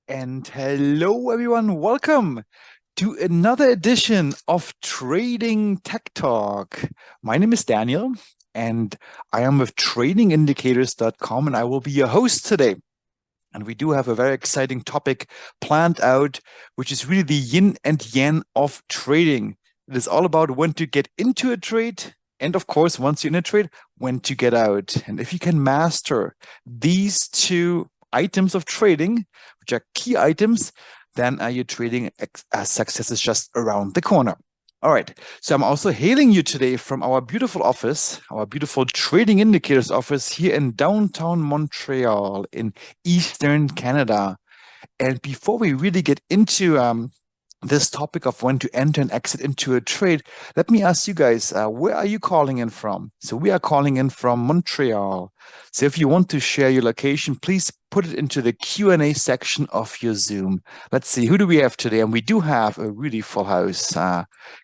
And hello, everyone. Welcome to another edition of Trading Tech Talk. My name is Daniel, and I am with tradingindicators.com, and I will be your host today. And we do have a very exciting topic planned out, which is really the yin and yang of trading. It is all about when to get into a trade, and of course, once you're in a trade, when to get out. And if you can master these two items of trading, which are key items, then your trading success is just around the corner. All right. So I'm also hailing you today from our beautiful office, our beautiful Trading Indicators office here in downtown Montreal in Eastern Canada. And before we really get into this topic of when to enter and exit into a trade, let me ask you guys, where are you calling in from? So we are calling in from Montreal. So if you want to share your location, please put it into the Q&A section of your Zoom. Let's see, who do we have today? And we do have a really full house.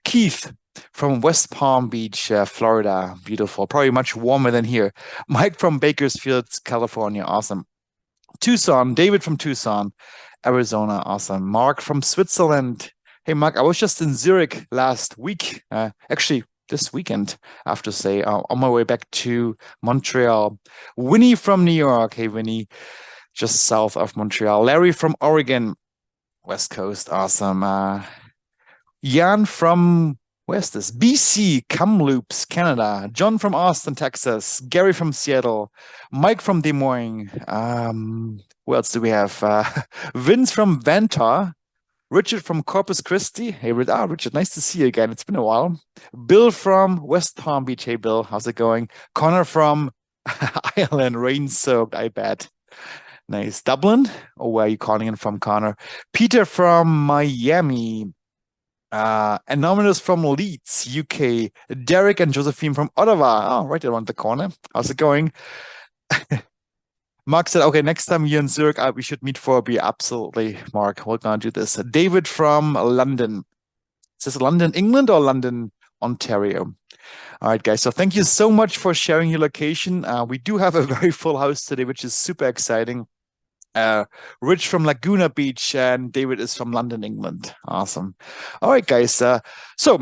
Keith from West Palm Beach, Florida. Beautiful, probably much warmer than here. Mike from Bakersfield, California. Awesome. Tucson, David from Tucson, Arizona. Awesome. Mark from Switzerland. Hey, Mark, I was just in Zurich last week. Actually, this weekend, I have to say, on my way back to Montreal. Winnie from New York. Hey, Winnie, just south of Montreal. Larry from Oregon, West Coast. Awesome. Jan from where's this? BC, Kamloops, Canada. John from Austin, Texas. Gary from Seattle. Mike from Des Moines. Who else do we have? Vince from Vanta. Richard from Corpus Christi. Hey, Richard, nice to see you again. It's been a while. Bill from West Palm Beach. Hey, Bill, how's it going? Connor from Ireland, rain-soaked, I bet. Nice. Dublin? Oh, where are you calling in from, Connor? Peter from Miami. Anonymous from Leeds, UK. Derek and Josephine from Ottawa. Oh, right around the corner. How's it going? Mark said, okay, next time you're in Zurich, we should meet for a beer. Absolutely, Mark. We're going to do this. David from London. Is this London, England or London, Ontario? All right, guys. So thank you so much for sharing your location. We do have a very full house today, which is super exciting. Rich from Laguna Beach, and David is from London, England. Awesome. All right, guys. So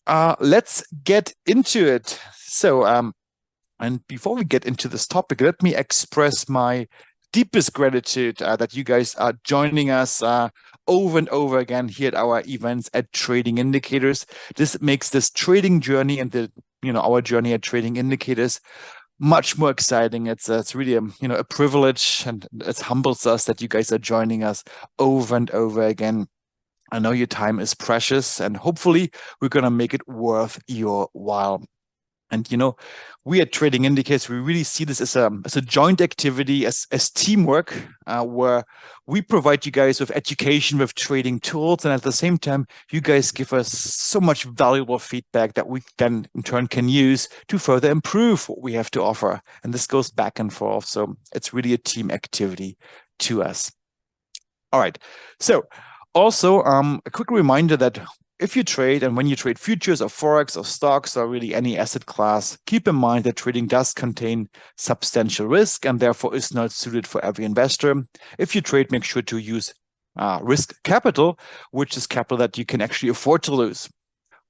let's get into it. And before we get into this topic, let me express my deepest gratitude that you guys are joining us over and over again here at our events at Trading Indicators. This makes this trading journey and our journey at Trading Indicators much more exciting. It's really a privilege, and it humbles us that you guys are joining us over and over again. I know your time is precious, and hopefully we're gonna make it worth your while. And we at Trading Indicators, we really see this as a joint activity, as teamwork, where we provide you guys with education, with trading tools, and at the same time, you guys give us so much valuable feedback that we then in turn can use to further improve what we have to offer. And this goes back and forth. So it's really a team activity to us. All right. So also, a quick reminder that if you trade and when you trade futures or forex or stocks or really any asset class, keep in mind that trading does contain substantial risk and therefore is not suited for every investor. If you trade, make sure to use risk capital, which is capital that you can actually afford to lose.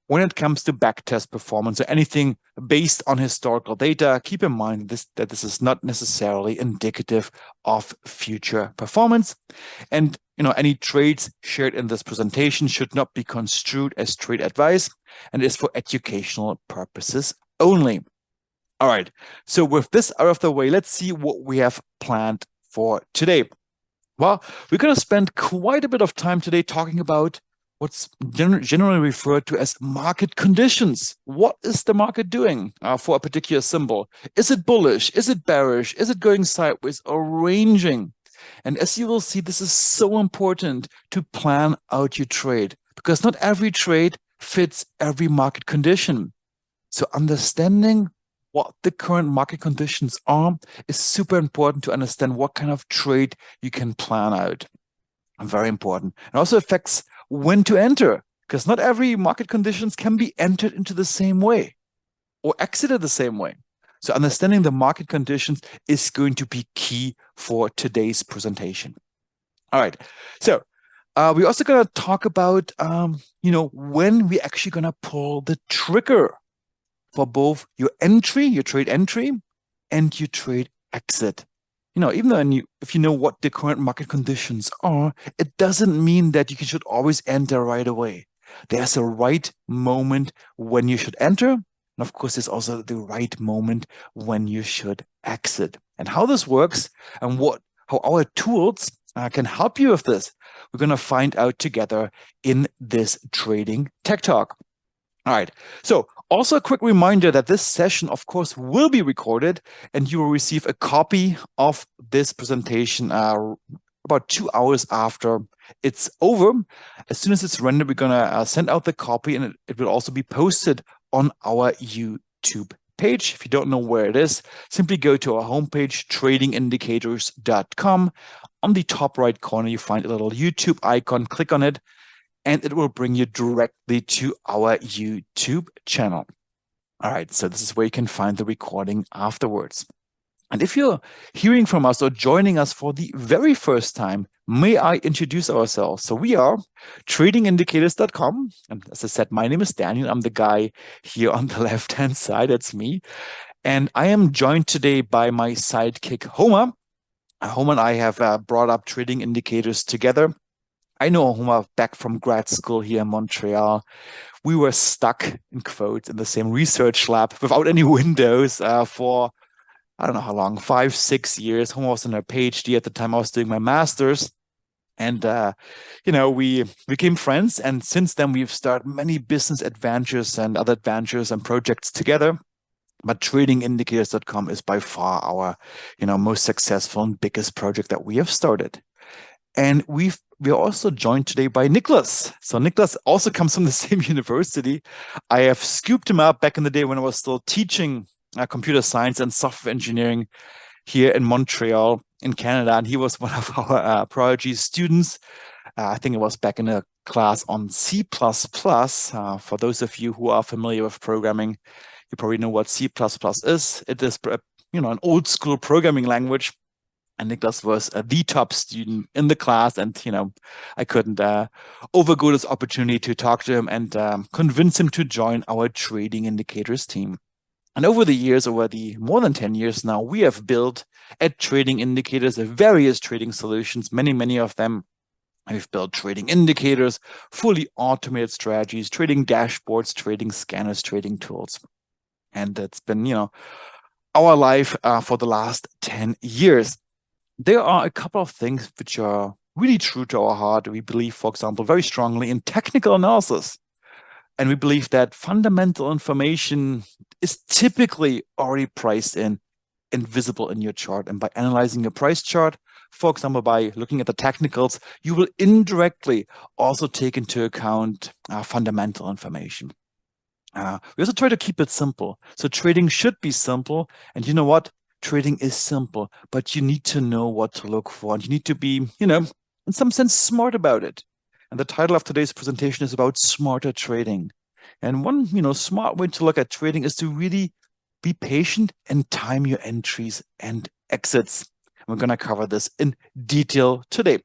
When it comes to backtest performance or anything based on historical data, keep in mind that this is not necessarily indicative of future performance. And any trades shared in this presentation should not be construed as trade advice and is for educational purposes only. All right, so with this out of the way, let's see what we have planned for today. Well, we're going to spend quite a bit of time today talking about what's generally referred to as market conditions. What is the market doing for a particular symbol? Is it bullish? Is it bearish? Is it going sideways or ranging? And as you will see, this is so important to plan out your trade because not every trade fits every market condition. So understanding what the current market conditions are is super important to understand what kind of trade you can plan out. Very important. It also affects when to enter, because not every market conditions can be entered into the same way or exited the same way. So understanding the market conditions is going to be key for today's presentation. All right. So we're also going to talk about, when we're actually going to pull the trigger for both your entry, your trade entry, and your trade exit. Even though if you know what the current market conditions are, it doesn't mean that you should always enter right away. There's a right moment when you should enter. And of course, there's also the right moment when you should exit. And how this works and how our tools can help you with this, we're going to find out together in this Trading Tech Talk. All right. So also a quick reminder that this session, of course, will be recorded and you will receive a copy of this presentation about 2 hours after it's over. As soon as it's rendered, we're going to send out the copy and it will also be posted on our YouTube page. If you don't know where it is, simply go to our homepage, tradingindicators.com. On the top right corner, you find a little YouTube icon. Click on it, and it will bring you directly to our YouTube channel. All right, so this is where you can find the recording afterwards. And if you're hearing from us or joining us for the very first time, may I introduce ourselves? So we are tradingindicators.com. And as I said, my name is Daniel. I'm the guy here on the left-hand side. That's me. And I am joined today by my sidekick, Homer. Homer and I have brought up Trading Indicators together. I know Homer back from grad school here in Montreal. We were stuck, in quotes, in the same research lab without any windows for, I don't know how long, 5, 6 years. Homer was in a PhD at the time I was doing my master's. And, we became friends. And since then, we've started many business adventures and other adventures and projects together. But tradingindicators.com is by far our, most successful and biggest project that we have started. And we're also joined today by Nicholas. So Nicholas also comes from the same university. I have scooped him up back in the day when I was still teaching computer science and software engineering here in Montreal in Canada. And he was one of our Prodigy students. I think it was back in a class on C++. For those of you who are familiar with programming, you probably know what C++ is. It is, an old school programming language. And Nicholas was the top student in the class. And, I couldn't overgo this opportunity to talk to him and convince him to join our Trading Indicators team. And over the years, over the more than 10 years now, we have built at Trading Indicators various trading solutions, many of them. We've built trading indicators, fully automated strategies, trading dashboards, trading scanners, trading tools. And that's been, our life for the last 10 years. There are a couple of things which are really true to our heart. We believe, for example, very strongly in technical analysis. And we believe that fundamental information is typically already priced in and visible in your chart. And by analyzing your price chart, for example, by looking at the technicals, you will indirectly also take into account fundamental information. We also try to keep it simple. So trading should be simple. And you know what? Trading is simple, but you need to know what to look for. And you need to be, in some sense, smart about it. And the title of today's presentation is about smarter trading. And one, smart way to look at trading is to really be patient and time your entries and exits. We're going to cover this in detail today.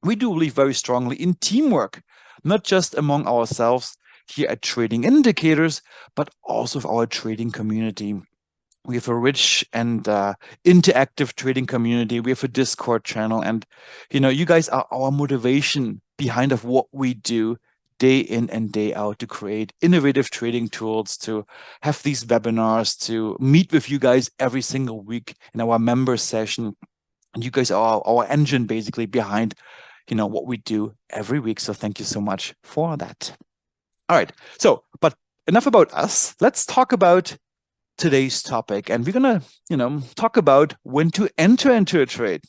We do believe very strongly in teamwork, not just among ourselves here at Trading Indicators, but also of our trading community. We have a rich and interactive trading community. We have a Discord channel, and you guys are our motivation behind of what we do day in and day out to create innovative trading tools, to have these webinars, to meet with you guys every single week in our member session. And you guys are our engine basically behind, what we do every week. So thank you so much for that. All right. So, but enough about us. Let's talk about today's topic, and we're gonna talk about when to enter into a trade.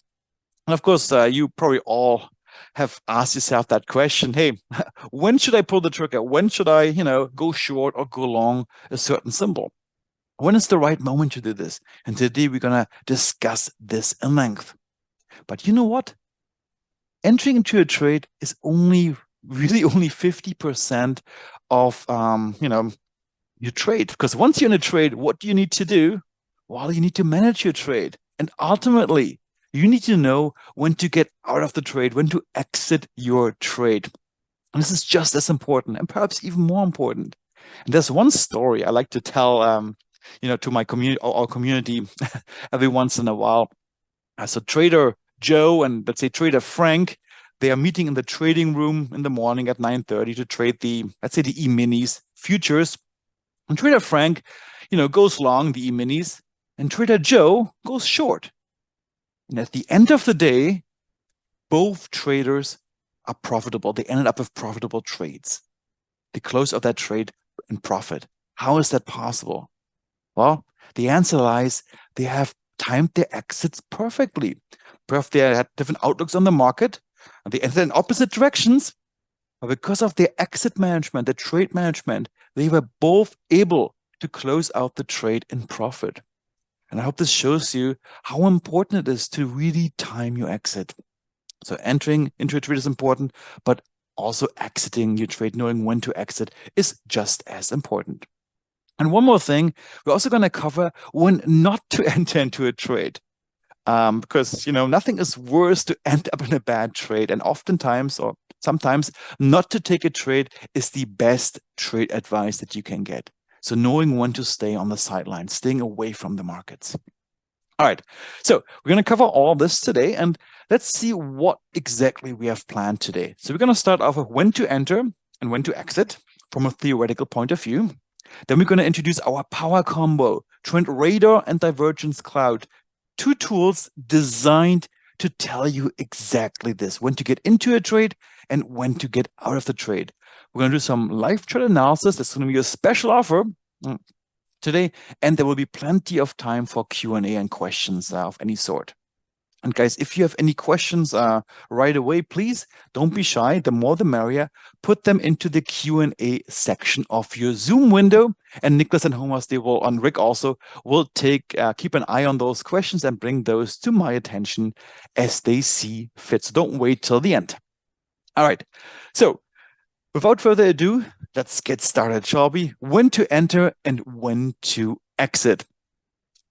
And of course you probably all have asked yourself that question, hey, when should I pull the trigger? When should I go short or go long a certain symbol? When is the right moment to do this? And today we're gonna discuss this in length. But you know what, entering into a trade is really only 50% of your trade. Because once you're in a trade, what do you need to do? Well, you need to manage your trade. And ultimately, you need to know when to get out of the trade, when to exit your trade. And this is just as important, and perhaps even more important. And there's one story I like to tell, to my community, our community, every once in a while. So Trader Joe and let's say Trader Frank, they are meeting in the trading room in the morning at 9:30 to trade let's say the E-minis futures. And Trader Frank, goes long the E-minis, and Trader Joe goes short. And at the end of the day, both traders are profitable. They ended up with profitable trades. They close out that trade in profit. How is that possible? Well, the answer lies they have timed their exits perfectly. Perhaps they had different outlooks on the market, and they entered in opposite directions. But because of their exit management, the trade management, they were both able to close out the trade in profit. And I hope this shows you how important it is to really time your exit. So entering into a trade is important, but also exiting your trade, knowing when to exit, is just as important. And one more thing, we're also going to cover when not to enter into a trade. Because, nothing is worse to end up in a bad trade. And oftentimes, or sometimes, not to take a trade is the best trade advice that you can get. So knowing when to stay on the sidelines, staying away from the markets. All right, so we're going to cover all of this today, and let's see what exactly we have planned today. So we're going to start off with when to enter and when to exit from a theoretical point of view. Then we're going to introduce our power combo, Trend Radar and Divergence Cloud, two tools designed to tell you exactly this, when to get into a trade and when to get out of the trade. We're going to do some live chart analysis. That's going to be a special offer today, and there will be plenty of time for Q&A and questions of any sort. And guys, if you have any questions right away, please don't be shy. The more the merrier. Put them into the Q&A section of your Zoom window. And Nicholas and Thomas, and Rick also, will keep an eye on those questions and bring those to my attention as they see fit. So don't wait till the end. All right. So without further ado, let's get started, shall we? When to enter and when to exit.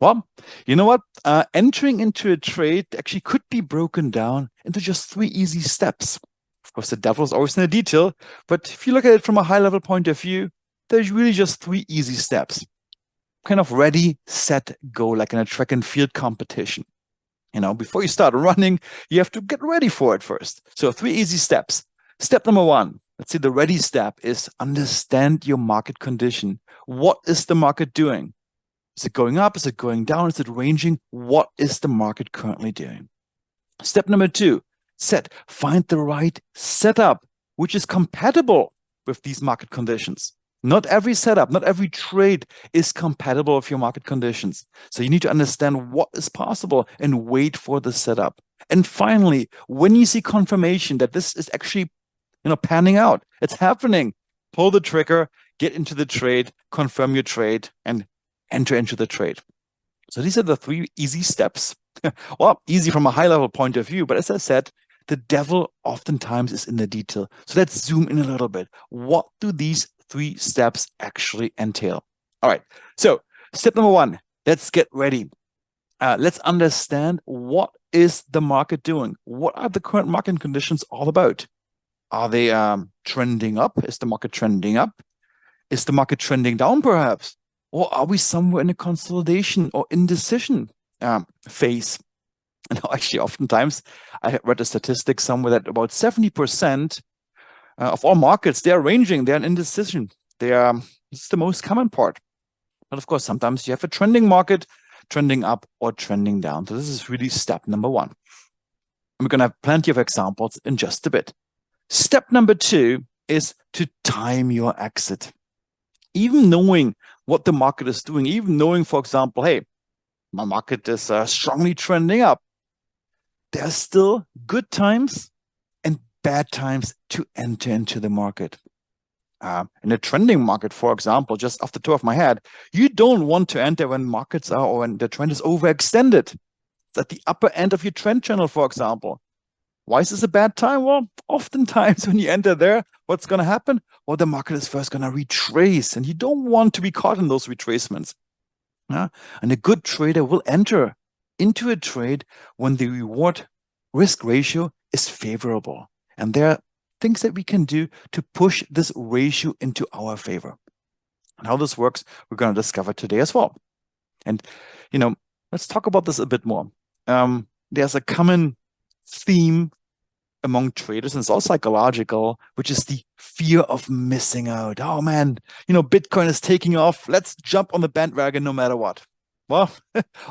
Well, you know what? Entering into a trade actually could be broken down into just 3 easy steps. Of course, the devil is always in the detail, but if you look at it from a high-level point of view, there's really just 3 easy steps. Kind of ready, set, go, like in a track and field competition. Before you start running, you have to get ready for it first. So 3 easy steps. Step number 1, let's say the ready step is understand your market condition. What is the market doing? Is it going up? Is it going down? Is it ranging? What is the market currently doing? Step number 2, find the right setup, which is compatible with these market conditions. Not every setup, not every trade is compatible with your market conditions. So you need to understand what is possible and wait for the setup. And finally, when you see confirmation that this is actually, panning out, it's happening, pull the trigger, get into the trade, confirm your trade, and enter into the trade. So these are the 3 easy steps. Well, easy from a high-level point of view, but as I said, the devil oftentimes is in the detail. So let's zoom in a little bit. What do these 3 steps actually entail? All right, so step number 1, let's get ready. Let's understand what is the market doing? What are the current market conditions all about? Are they trending up? Is the market trending up? Is the market trending down perhaps? Or are we somewhere in a consolidation or indecision phase? And actually, oftentimes, I read a statistic somewhere that about 70% of all markets, they are ranging, they're in indecision. This is the most common part. But of course, sometimes you have a trending market, trending up or trending down. So this is really step number 1. And we're going to have plenty of examples in just a bit. Step number 2 is to time your exit. Even knowing what the market is doing, even knowing, for example, hey, my market is strongly trending up, there are still good times and bad times to enter into the market. In a trending market, for example, just off the top of my head, you don't want to enter when markets are or when the trend is overextended. It's at the upper end of your trend channel, for example. Why is this a bad time? Well, oftentimes when you enter there, what's going to happen? Well, the market is first going to retrace, and you don't want to be caught in those retracements. And a good trader will enter into a trade when the reward risk ratio is favorable. And there are things that we can do to push this ratio into our favor. And how this works, we're going to discover today as well. And, let's talk about this a bit more. There's a common theme among traders, and it's all psychological, which is the fear of missing out. Oh man, Bitcoin is taking off. Let's jump on the bandwagon no matter what. Well,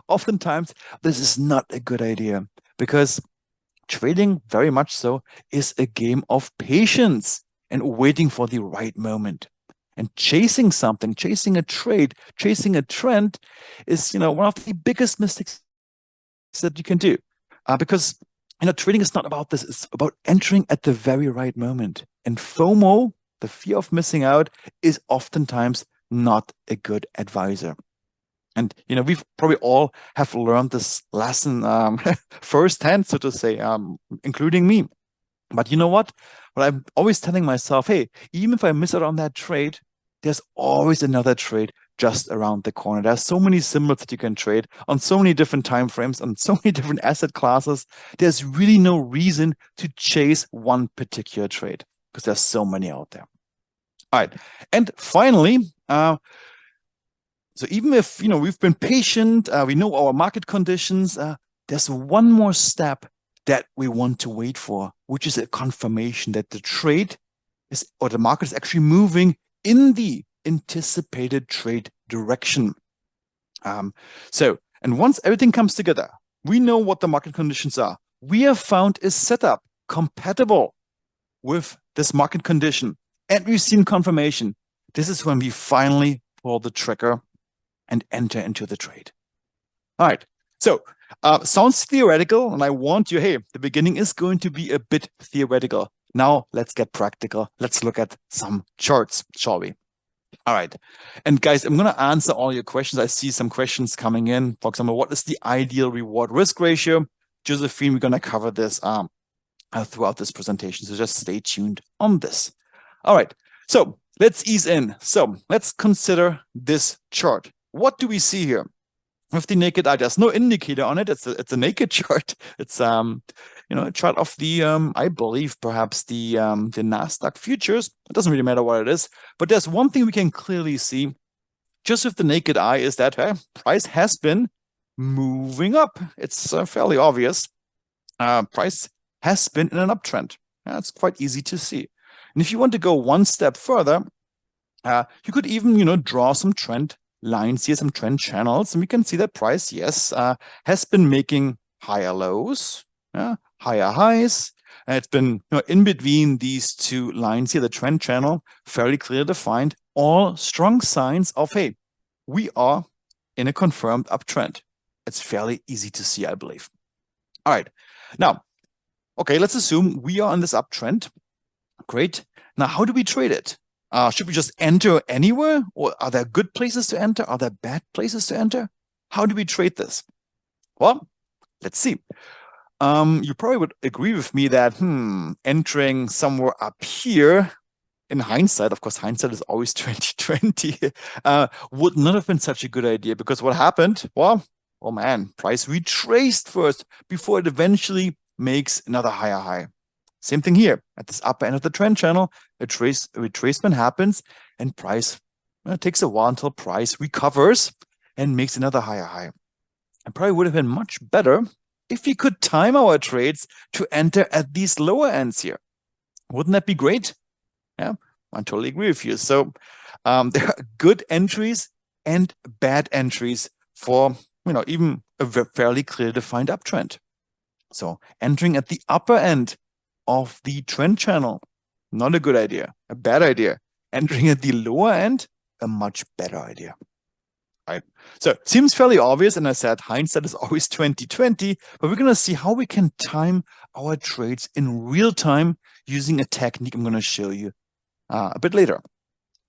oftentimes this is not a good idea because trading, very much so, is a game of patience and waiting for the right moment. And chasing something, chasing a trade, chasing a trend is, one of the biggest mistakes that you can do. Because trading is not about this. It's about entering at the very right moment. And FOMO, the fear of missing out, is oftentimes not a good advisor. And, we've probably all have learned this lesson firsthand, so to say, including me. But you know what? Well, I'm always telling myself, hey, even if I miss out on that trade, there's always another trade just around the corner. There's so many symbols that you can trade on so many different time frames, on so many different asset classes. There's really no reason to chase one particular trade because there's so many out there. All right. And finally, so even if, we've been patient, we know our market conditions, there's one more step that we want to wait for, which is a confirmation that the trade is, or the market is actually moving in the anticipated trade direction. And once everything comes together, we know what the market conditions are. We have found a setup compatible with this market condition, and we've seen confirmation. This is when we finally pull the trigger and enter into the trade. All right. So sounds theoretical, and I warned you, hey, the beginning is going to be a bit theoretical. Now let's get practical. Let's look at some charts, shall we? All right. And guys, I'm going to answer all your questions. I see some questions coming in. For example, what is the ideal reward risk ratio? Josephine, we're going to cover this throughout this presentation. So just stay tuned on this. All right. So let's ease in. So let's consider this chart. What do we see here? With the naked eye, there's no indicator on it. It's a naked chart. It's a chart of the I believe perhaps the Nasdaq futures. It doesn't really matter what it is, but there's one thing we can clearly see just with the naked eye is that price has been moving up. It's fairly obvious. Price has been in an uptrend. It's quite easy to see. And if you want to go one step further, you could even draw some trend lines here, some trend channels, and we can see that price, yes, has been making higher lows, higher highs. And it's been in between these two lines here, the trend channel, fairly clearly defined, all strong signs of, hey, we are in a confirmed uptrend. It's fairly easy to see, I believe. All right. Now, okay, let's assume we are on this uptrend. Great. Now, how do we trade it? Should we just enter anywhere? Or are there good places to enter? Are there bad places to enter? How do we trade this? Well, let's see. You probably would agree with me that entering somewhere up here, in hindsight, of course, hindsight is always 2020, would not have been such a good idea because what happened? Well, oh man, price retraced first before it eventually makes another higher high. Same thing here at this upper end of the trend channel. A retracement happens and price takes a while until price recovers and makes another higher high. It probably would have been much better if we could time our trades to enter at these lower ends here. Wouldn't that be great? Yeah, I totally agree with you. So there are good entries and bad entries for even a fairly clearly defined uptrend. So entering at the upper end of the trend channel, not a good idea, a bad idea. Entering at the lower end, a much better idea. Right. So it seems fairly obvious, and I said hindsight is always 2020, but we're going to see how we can time our trades in real time using a technique I'm going to show you a bit later.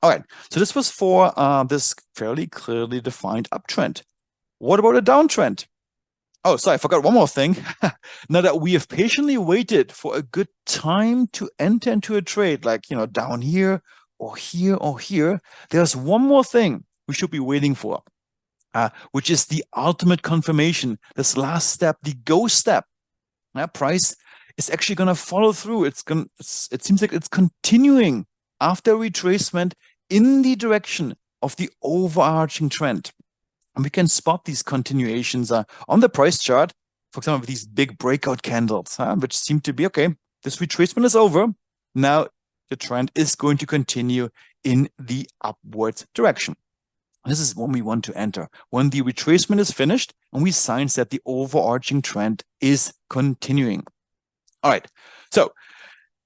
All right, so this was for this fairly clearly defined uptrend. What about a downtrend? Oh, sorry, I forgot one more thing. Now that we have patiently waited for a good time to enter into a trade, like, down here or here or here, there's one more thing we should be waiting for. which is the ultimate confirmation, this last step, the go step. Price is actually going to follow through. It seems like it's continuing after retracement in the direction of the overarching trend. And we can spot these continuations on the price chart, for example, with these big breakout candles, which seem to be, okay, this retracement is over. Now the trend is going to continue in the upwards direction. This is when we want to enter, when the retracement is finished and we sense that the overarching trend is continuing. All right, so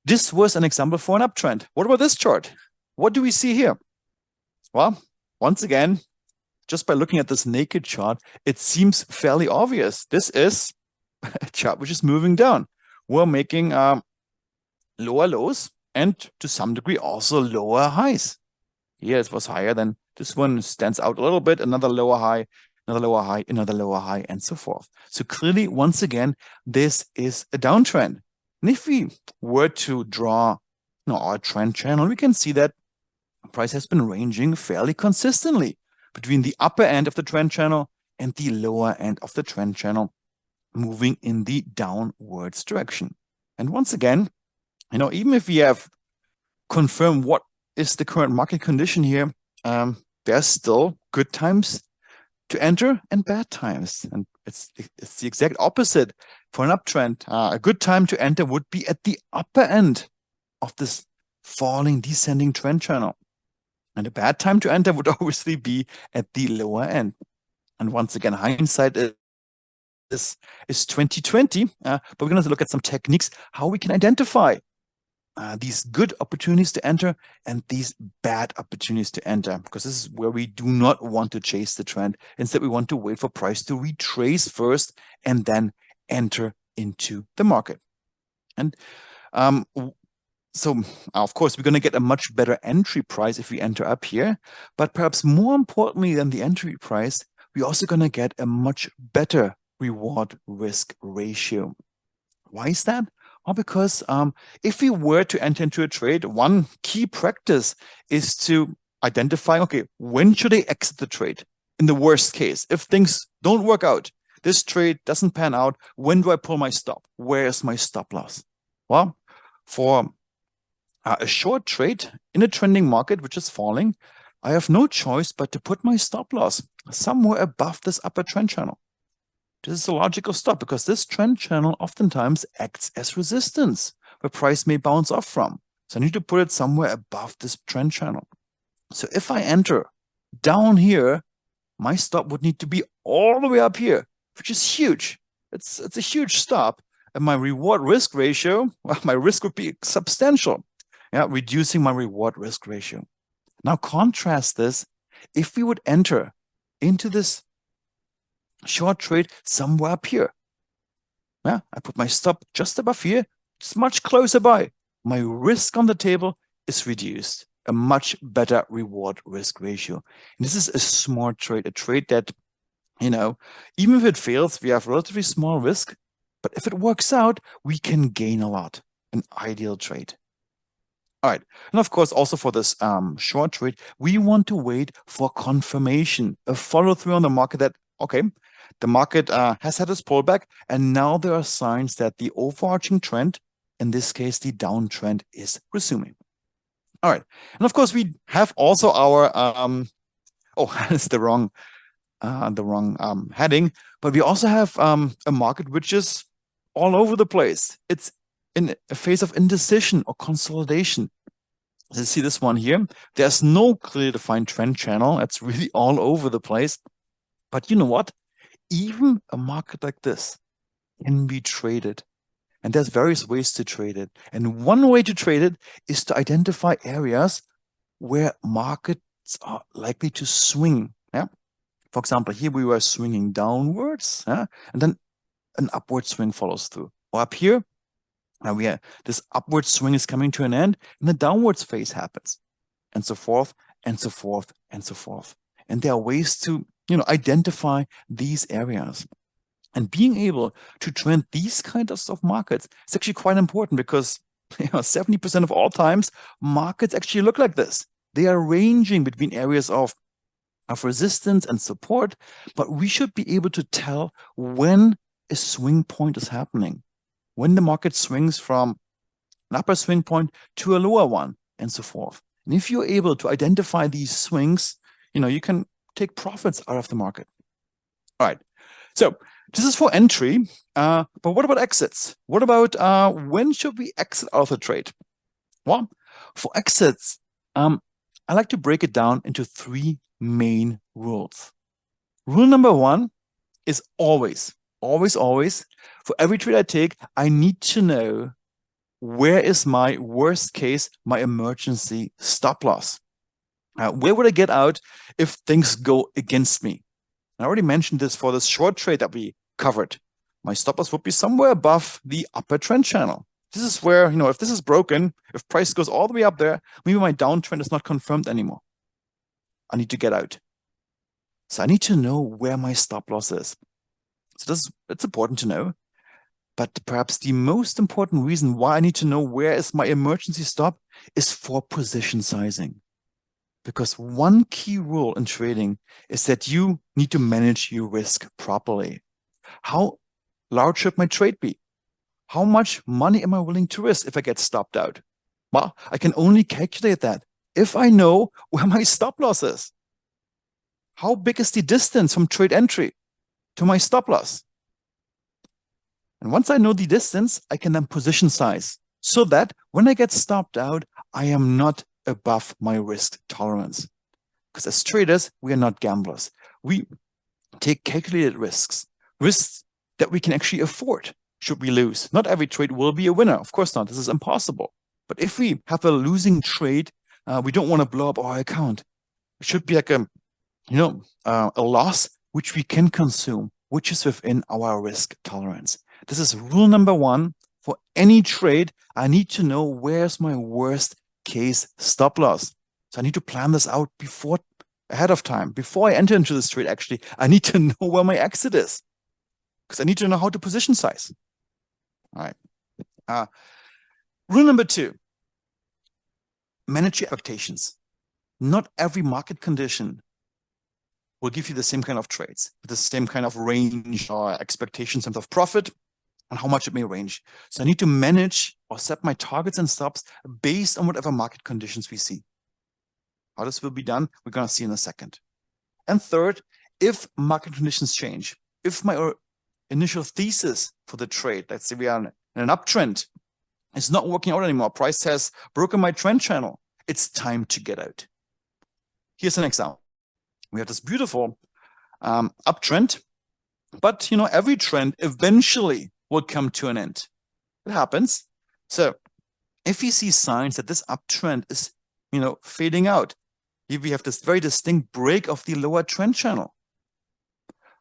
this was an example for an uptrend. What about this chart? What do we see here? Well, once again, just by looking at this naked chart, it seems fairly obvious. This is a chart which is moving down. We're making lower lows and to some degree also lower highs. Here it was higher than this one, stands out a little bit, another lower high, another lower high, another lower high, and so forth. So clearly, once again, this is a downtrend. And if we were to draw our trend channel, we can see that price has been ranging fairly consistently between the upper end of the trend channel and the lower end of the trend channel, moving in the downwards direction. And once again, even if we have confirmed what is the current market condition here, there's still good times to enter and bad times. And it's the exact opposite for an uptrend. A good time to enter would be at the upper end of this falling, descending trend channel. And a bad time to enter would obviously be at the lower end. And once again, hindsight is 2020, but we're going to look at some techniques, how we can identify these good opportunities to enter and these bad opportunities to enter, because this is where we do not want to chase the trend. Instead, we want to wait for price to retrace first and then enter into the market. And so, of course, we're going to get a much better entry price if we enter up here. But perhaps more importantly than the entry price, we're also going to get a much better reward-risk ratio. Why is that? Well, because if we were to enter into a trade, one key practice is to identify, okay, when should I exit the trade? In the worst case, if things don't work out, this trade doesn't pan out, when do I pull my stop? Where is my stop loss? Well, for a short trade in a trending market which is falling, I have no choice but to put my stop loss somewhere above this upper trend channel. This is a logical stop because this trend channel oftentimes acts as resistance where price may bounce off from. So I need to put it somewhere above this trend channel. So if I enter down here, my stop would need to be all the way up here, which is huge. It's a huge stop. And my reward-risk ratio, well, my risk would be substantial, reducing my reward-risk ratio. Now contrast this if we would enter into this short trade somewhere up here. I put my stop just above here. It's much closer by. My risk on the table is reduced. A much better reward-risk ratio. And this is a smart trade, a trade that, even if it fails, we have relatively small risk. But if it works out, we can gain a lot. An ideal trade. All right. And of course, also for this short trade, we want to wait for confirmation, a follow-through on the market that, okay, the market has had its pullback, and now there are signs that the overarching trend, in this case, the downtrend, is resuming. All right. And of course, we have also our, it's the wrong heading, but we also have a market which is all over the place. It's in a phase of indecision or consolidation. You see this one here. There's no clearly defined trend channel. It's really all over the place. But you know what? Even a market like this can be traded. And there's various ways to trade it. And one way to trade it is to identify areas where markets are likely to swing. For example, here we were swinging downwards, and then an upward swing follows through. Or up here, this upward swing is coming to an end, and the downwards phase happens, and so forth, and so forth, and so forth. And there are ways to identify these areas. And being able to trend these kinds of markets is actually quite important because 70% of all times, markets actually look like this. They are ranging between areas of of resistance and support, but we should be able to tell when a swing point is happening, when the market swings from an upper swing point to a lower one, and so forth. And if you're able to identify these swings, you can take profits out of the market. All right. So this is for entry, but what about exits? What about when should we exit out of the trade? Well, for exits, I like to break it down into 3 main rules. Rule number 1 is always, for every trade I take, I need to know where is my worst case, my emergency stop loss. Where would I get out if things go against me? I already mentioned this for this short trade that we covered. My stop loss would be somewhere above the upper trend channel. This is where, if this is broken, if price goes all the way up there, maybe my downtrend is not confirmed anymore. I need to get out. So I need to know where my stop loss is. So it's important to know. But perhaps the most important reason why I need to know where is my emergency stop is for position sizing. Because one key rule in trading is that you need to manage your risk properly. How large should my trade be? How much money am I willing to risk if I get stopped out? Well, I can only calculate that if I know where my stop loss is. How big is the distance from trade entry to my stop loss? And once I know the distance, I can then position size so that when I get stopped out, I am not above my risk tolerance. Because as traders, we are not gamblers. We take calculated risks that we can actually afford should we lose. Not every trade will be a winner. Of course not. This is impossible. But if we have a losing trade, we don't want to blow up our account. It should be like a loss which we can consume, which is within our risk tolerance. This is rule number 1 for any trade. I need to know where's my worst case stop loss. So I need to plan this out ahead of time. Before I enter into this trade, actually, I need to know where my exit is because I need to know how to position size. All right. Rule number 2, manage your expectations. Not every market condition will give you the same kind of trades, the same kind of range or expectations in terms of profit and how much it may range. So I need to manage or set my targets and stops based on whatever market conditions we see. How this will be done, we're going to see in a second. And third, if market conditions change, if my initial thesis for the trade, let's say we are in an uptrend, is not working out anymore, price has broken my trend channel, it's time to get out. Here's an example. We have this beautiful uptrend, but every trend eventually will come to an end. It happens. So if we see signs that this uptrend is fading out, here we have this very distinct break of the lower trend channel.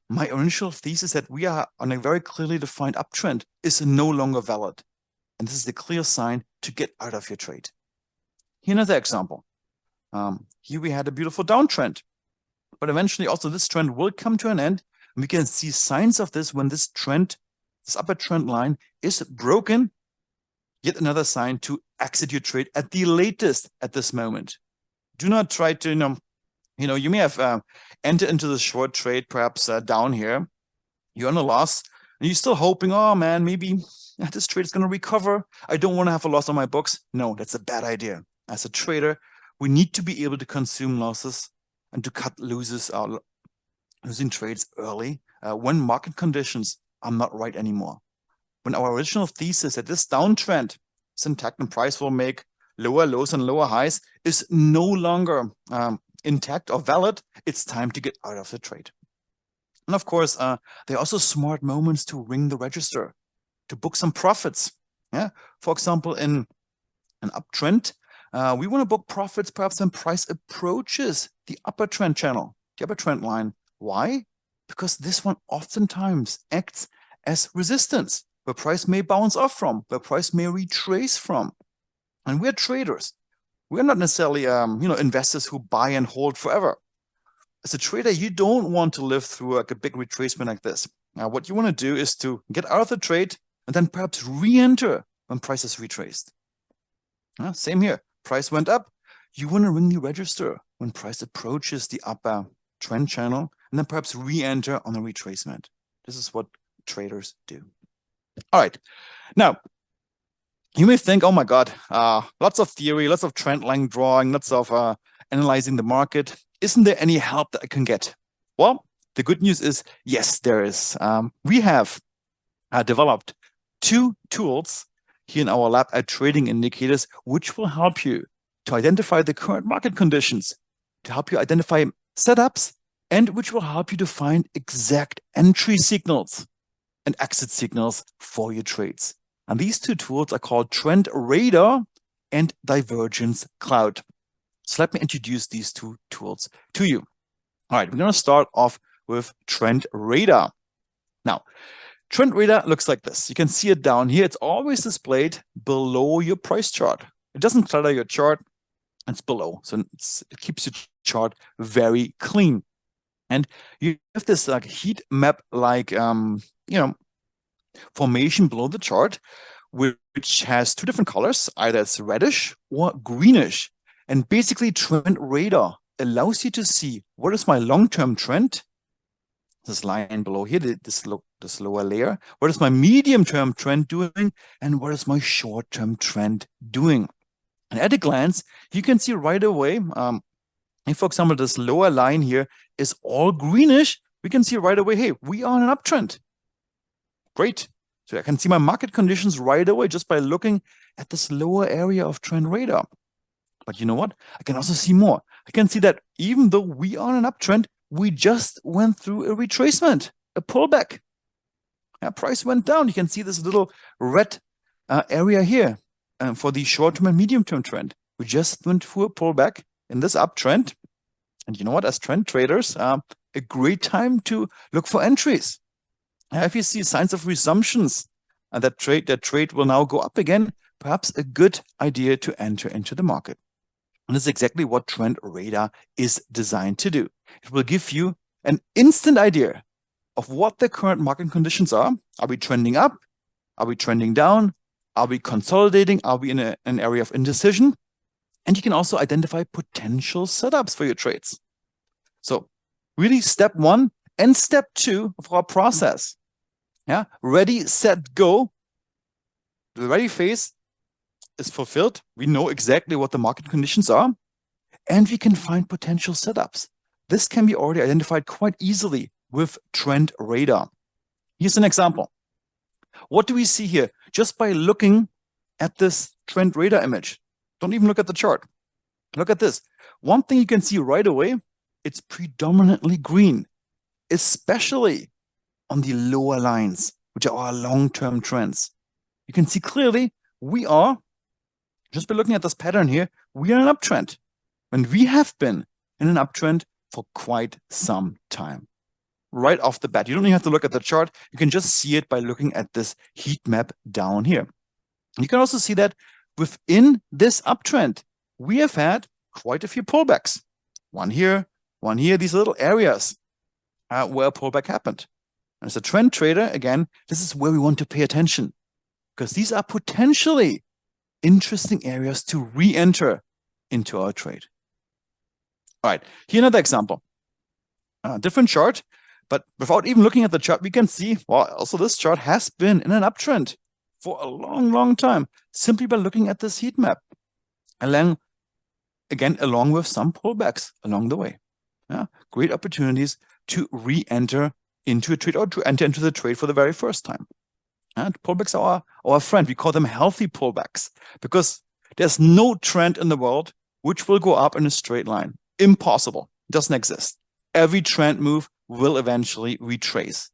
My initial thesis that we are on a very clearly defined uptrend is no longer valid. And this is the clear sign to get out of your trade. Here another example. Here we had a beautiful downtrend, but eventually also this trend will come to an end. And we can see signs of this when this upper trend line is broken. Yet another sign to exit your trade at the latest at this moment. Do not try to, you may have entered into the short trade, perhaps down here. You're on a loss, and you're still hoping, oh man, maybe this trade is going to recover. I don't want to have a loss on my books. No, that's a bad idea. As a trader, we need to be able to consume losses and to cut losing trades early when market conditions are not right anymore. When our original thesis that this downtrend is intact and price will make lower lows and lower highs is no longer intact or valid, it's time to get out of the trade. And of course, there are also smart moments to ring the register, to book some profits. Yeah, for example, in an uptrend, we want to book profits perhaps when price approaches the upper trend channel, the upper trend line. Why? Because this one oftentimes acts as resistance, where price may bounce off from, where price may retrace from. And we're traders. We're not necessarily investors who buy and hold forever. As a trader, you don't want to live through like a big retracement like this. Now, what you want to do is to get out of the trade and then perhaps re-enter when price is retraced. Same here. Price went up. You want to ring the register when price approaches the upper trend channel, and then perhaps re-enter on a retracement. This is what traders do. All right. Now, you may think, oh my God, lots of theory, lots of trend line drawing, lots of analyzing the market. Isn't there any help that I can get? Well, the good news is, yes, there is. We have developed 2 tools here in our lab at Trading Indicators, which will help you to identify the current market conditions, to help you identify setups, and which will help you to find exact entry signals and exit signals for your trades. And these 2 tools are called Trend Radar and Divergence Cloud. So let me introduce these 2 tools to you. All right, we're going to start off with Trend Radar. Now, Trend Radar looks like this. You can see it down here. It's always displayed below your price chart. It doesn't clutter your chart. It's below. So it keeps your chart very clean. And you have this like heat map like formation below the chart, which has 2 different colors. Either it's reddish or greenish. And basically, Trend Radar allows you to see what is my long-term trend, this line below here, this lower layer. What is my medium-term trend doing? And what is my short-term trend doing? And at a glance, you can see right away, if, for example, this lower line here is all greenish, we can see right away, hey, we are on an uptrend. Great. So I can see my market conditions right away just by looking at this lower area of Trend Radar. But you know what? I can also see more. I can see that even though we are on an uptrend, we just went through a retracement, a pullback. Price went down. You can see this little red area here for the short-term and medium-term trend. We just went through a pullback in this uptrend. And you know what? As trend traders, a great time to look for entries. If you see signs of resumptions and that trade will now go up again, perhaps a good idea to enter into the market. And this is exactly what Trend Radar is designed to do. It will give you an instant idea of what the current market conditions are. Are we trending up? Are we trending down? Are we consolidating? Are we in an area of indecision? And you can also identify potential setups for your trades. So really step 1 and step 2 of our process. Ready, set, go. The ready phase is fulfilled. We know exactly what the market conditions are, and we can find potential setups. This can be already identified quite easily with Trend Radar. Here's an example. What do we see here? Just by looking at this Trend Radar image. Don't even look at the chart. Look at this. One thing you can see right away, it's predominantly green, especially on the lower lines, which are our long-term trends. You can see clearly we are, just by looking at this pattern here, we are in an uptrend. And we have been in an uptrend for quite some time. Right off the bat, you don't even have to look at the chart. You can just see it by looking at this heat map down here. You can also see that within this uptrend, we have had quite a few pullbacks. One here, these little areas where a pullback happened. And as a trend trader, again, this is where we want to pay attention because these are potentially interesting areas to re-enter into our trade. All right, here another example. Different chart, but without even looking at the chart, we can see, well, also this chart has been in an uptrend for a long, long time, simply by looking at this heat map. Along with some pullbacks along the way. Great opportunities to re-enter into a trade or to enter into the trade for the very first time. And pullbacks are our friend. We call them healthy pullbacks because there's no trend in the world which will go up in a straight line. Impossible. It doesn't exist. Every trend move will eventually retrace.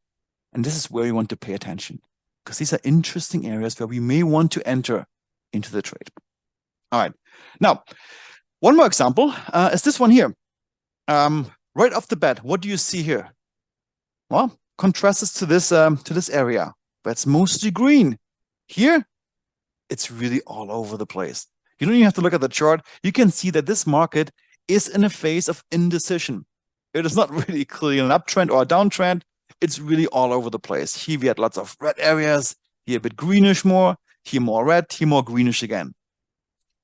And this is where we want to pay attention because these are interesting areas where we may want to enter into the trade. All right. Now, one more example is this one here. Right off the bat, what do you see here? Well, contrasts to this area, but it's mostly green. Here, it's really all over the place. You don't even have to look at the chart. You can see that this market is in a phase of indecision. It is not really clearly an uptrend or a downtrend. It's really all over the place. Here we had lots of red areas, here a bit greenish more, here more red, here more greenish again.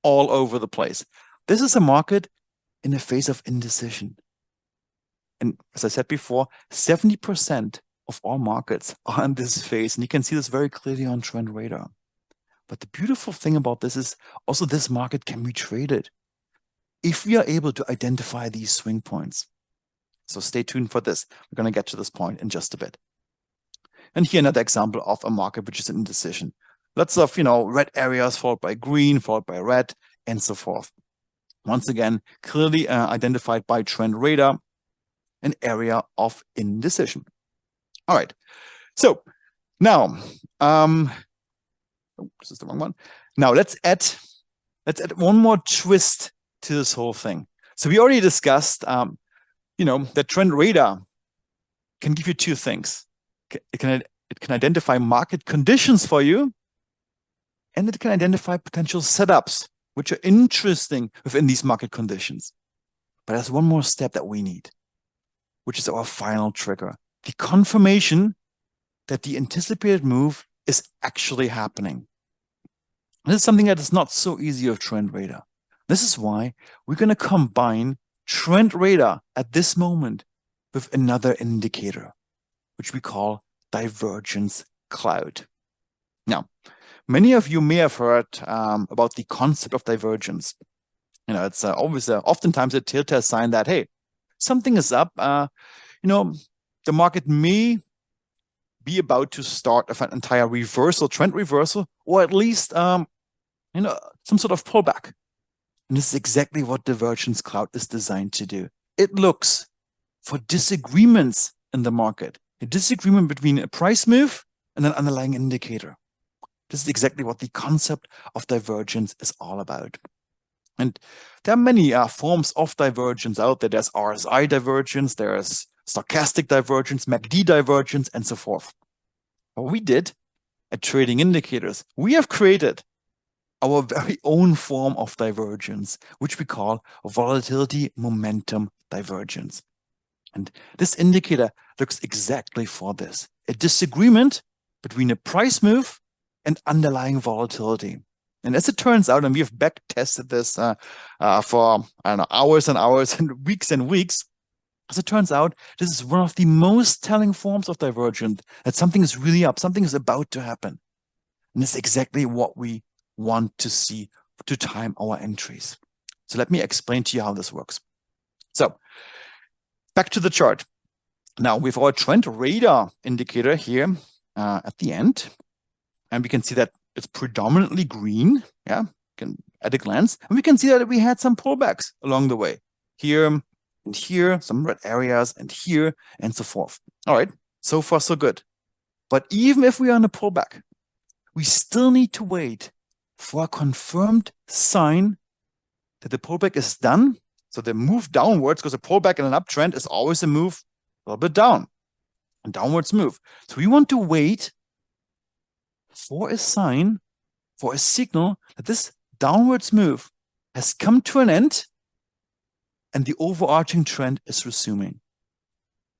All over the place. This is a market in a phase of indecision. And as I said before, 70% of all markets are in this phase. And you can see this very clearly on Trend Radar. But the beautiful thing about this is also this market can be traded if we are able to identify these swing points. So stay tuned for this. We're going to get to this point in just a bit. And here another example of a market which is an indecision. Lots of, red areas followed by green, followed by red, and so forth. Once again, clearly identified by Trend Radar, an area of indecision. All right. So now, this is the wrong one. Now let's add one more twist to this whole thing. So we already discussed, that Trend Radar can give you two things. It can identify market conditions for you, and it can identify potential setups which are interesting within these market conditions. But there's one more step that we need, which is our final trigger, the confirmation that the anticipated move is actually happening. This is something that is not so easy with Trend Radar. This is why we're going to combine Trend Radar at this moment with another indicator, which we call divergence cloud. Now, many of you may have heard about the concept of divergence. It's always oftentimes a telltale sign that, hey, something is up. The market may be about to start an entire reversal, trend reversal, or at least some sort of pullback. And this is exactly what Divergence Cloud is designed to do. It looks for disagreements in the market, a disagreement between a price move and an underlying indicator. This is exactly what the concept of divergence is all about. And there are many forms of divergence out there. There's RSI divergence, there's stochastic divergence, MACD divergence, and so forth. What we did at Trading Indicators, we have created our very own form of divergence, which we call volatility momentum divergence. And this indicator looks exactly for this, a disagreement between a price move and underlying volatility. And as it turns out, and we have back tested this for hours and hours and weeks, as it turns out, this is one of the most telling forms of divergence, that something is really up, something is about to happen. And this is exactly what we want to see to time our entries. So let me explain to you how this works. So back to the chart. Now we have our Trend Radar indicator here at the end, and we can see that it's predominantly green, at a glance, and we can see that we had some pullbacks along the way, here and here, some red areas, and here, and so forth. All right, so far so good. But even if we are in a pullback, we still need to wait for a confirmed sign that the pullback is done. So the move downwards, because a pullback in an uptrend is always a move a little bit down, a downwards move. So we want to wait for a sign, for a signal that this downwards move has come to an end and the overarching trend is resuming.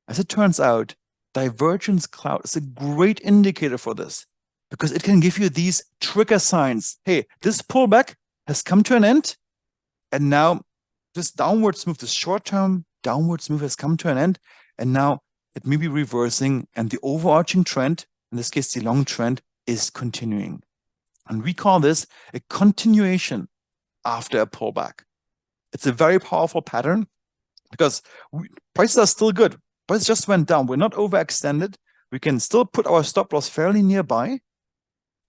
As it turns out, Divergence Cloud is a great indicator for this, because it can give you these trigger signs. Hey, this pullback has come to an end, and now this downwards move, this short-term downwards move has come to an end, and now it may be reversing, and the overarching trend, in this case the long trend, is continuing. And we call this a continuation after a pullback. It's a very powerful pattern, because prices are still good. Prices just went down. We're not overextended. We can still put our stop loss fairly nearby,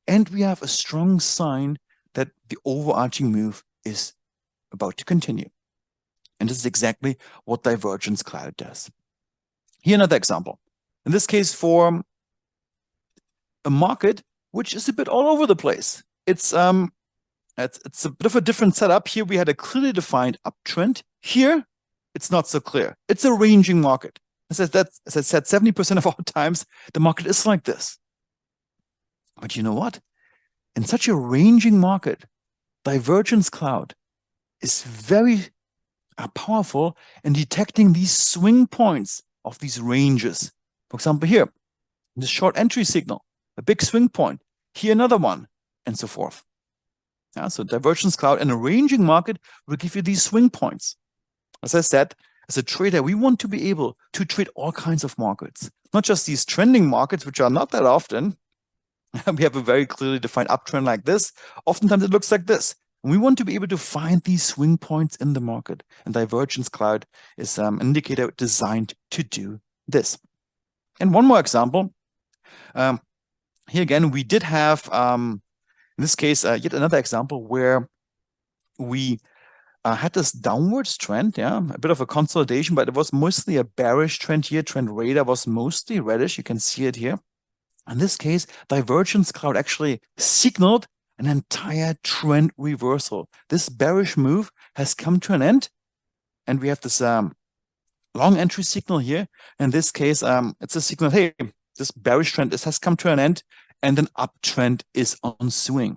and we have a strong sign that the overarching move is about to continue. And this is exactly what Divergence Cloud does. Here another example. In this case, for a market which is a bit all over the place. It's a bit of a different setup. Here we had a clearly defined uptrend. Here, it's not so clear. It's a ranging market. As I said, 70% of all times, the market is like this. But you know what? In such a ranging market, Divergence Cloud is very powerful in detecting these swing points of these ranges. For example, here, this short entry signal, a big swing point, here another one, and so forth. So Divergence Cloud in a ranging market will give you these swing points. As I said, as a trader, we want to be able to trade all kinds of markets, not just these trending markets, which are not that often. We have a very clearly defined uptrend like this. Oftentimes it looks like this. And we want to be able to find these swing points in the market. And Divergence Cloud is an indicator designed to do this. And one more example. Here again, we did have, in this case, yet another example where we had this downwards trend, a bit of a consolidation, but it was mostly a bearish trend here. Trend radar was mostly reddish. You can see it here. In this case, Divergence Cloud actually signaled an entire trend reversal. This bearish move has come to an end, and we have this long entry signal here. In this case, it's a signal, hey, this bearish trend has come to an end, and an uptrend is ensuing.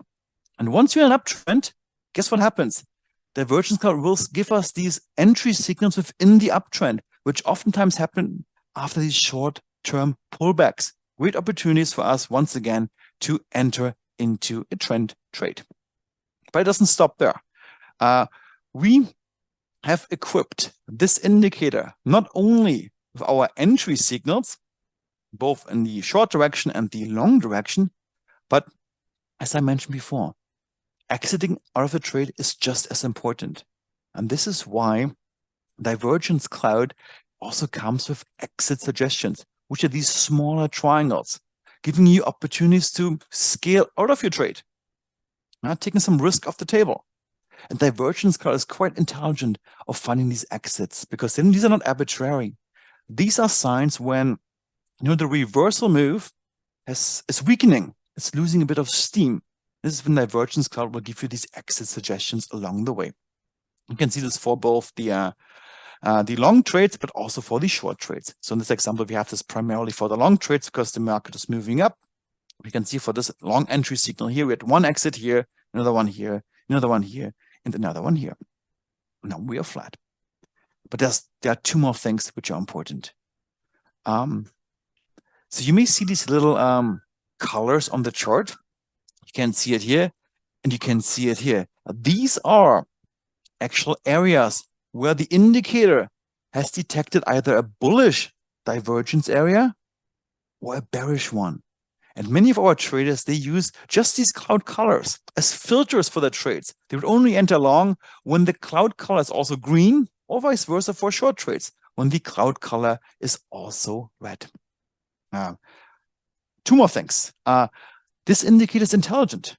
And once you're in an uptrend, guess what happens? Divergence Cloud will give us these entry signals within the uptrend, which oftentimes happen after these short-term pullbacks. Great opportunities for us, once again, to enter into a trend trade. But it doesn't stop there. We have equipped this indicator not only with our entry signals, both in the short direction and the long direction, but as I mentioned before, exiting out of the trade is just as important. And this is why Divergence Cloud also comes with exit suggestions, which are these smaller triangles, giving you opportunities to scale out of your trade, taking some risk off the table. And Divergence Cloud is quite intelligent of finding these exits, because then these are not arbitrary. These are signs when the reversal move is weakening, it's losing a bit of steam. This is when Divergence Cloud will give you these exit suggestions along the way. You can see this for both the long trades, but also for the short trades. So in this example, we have this primarily for the long trades because the market is moving up. We can see for this long entry signal here, we had one exit here, another one here, another one here, and another one here. Now we are flat. But there are two more things which are important. So you may see these little colors on the chart. You can see it here, and you can see it here. These are actual areas where the indicator has detected either a bullish divergence area or a bearish one. And many of our traders, they use just these cloud colors as filters for their trades. They would only enter long when the cloud color is also green, or vice versa for short trades, when the cloud color is also red. Two more things. This indicator is intelligent.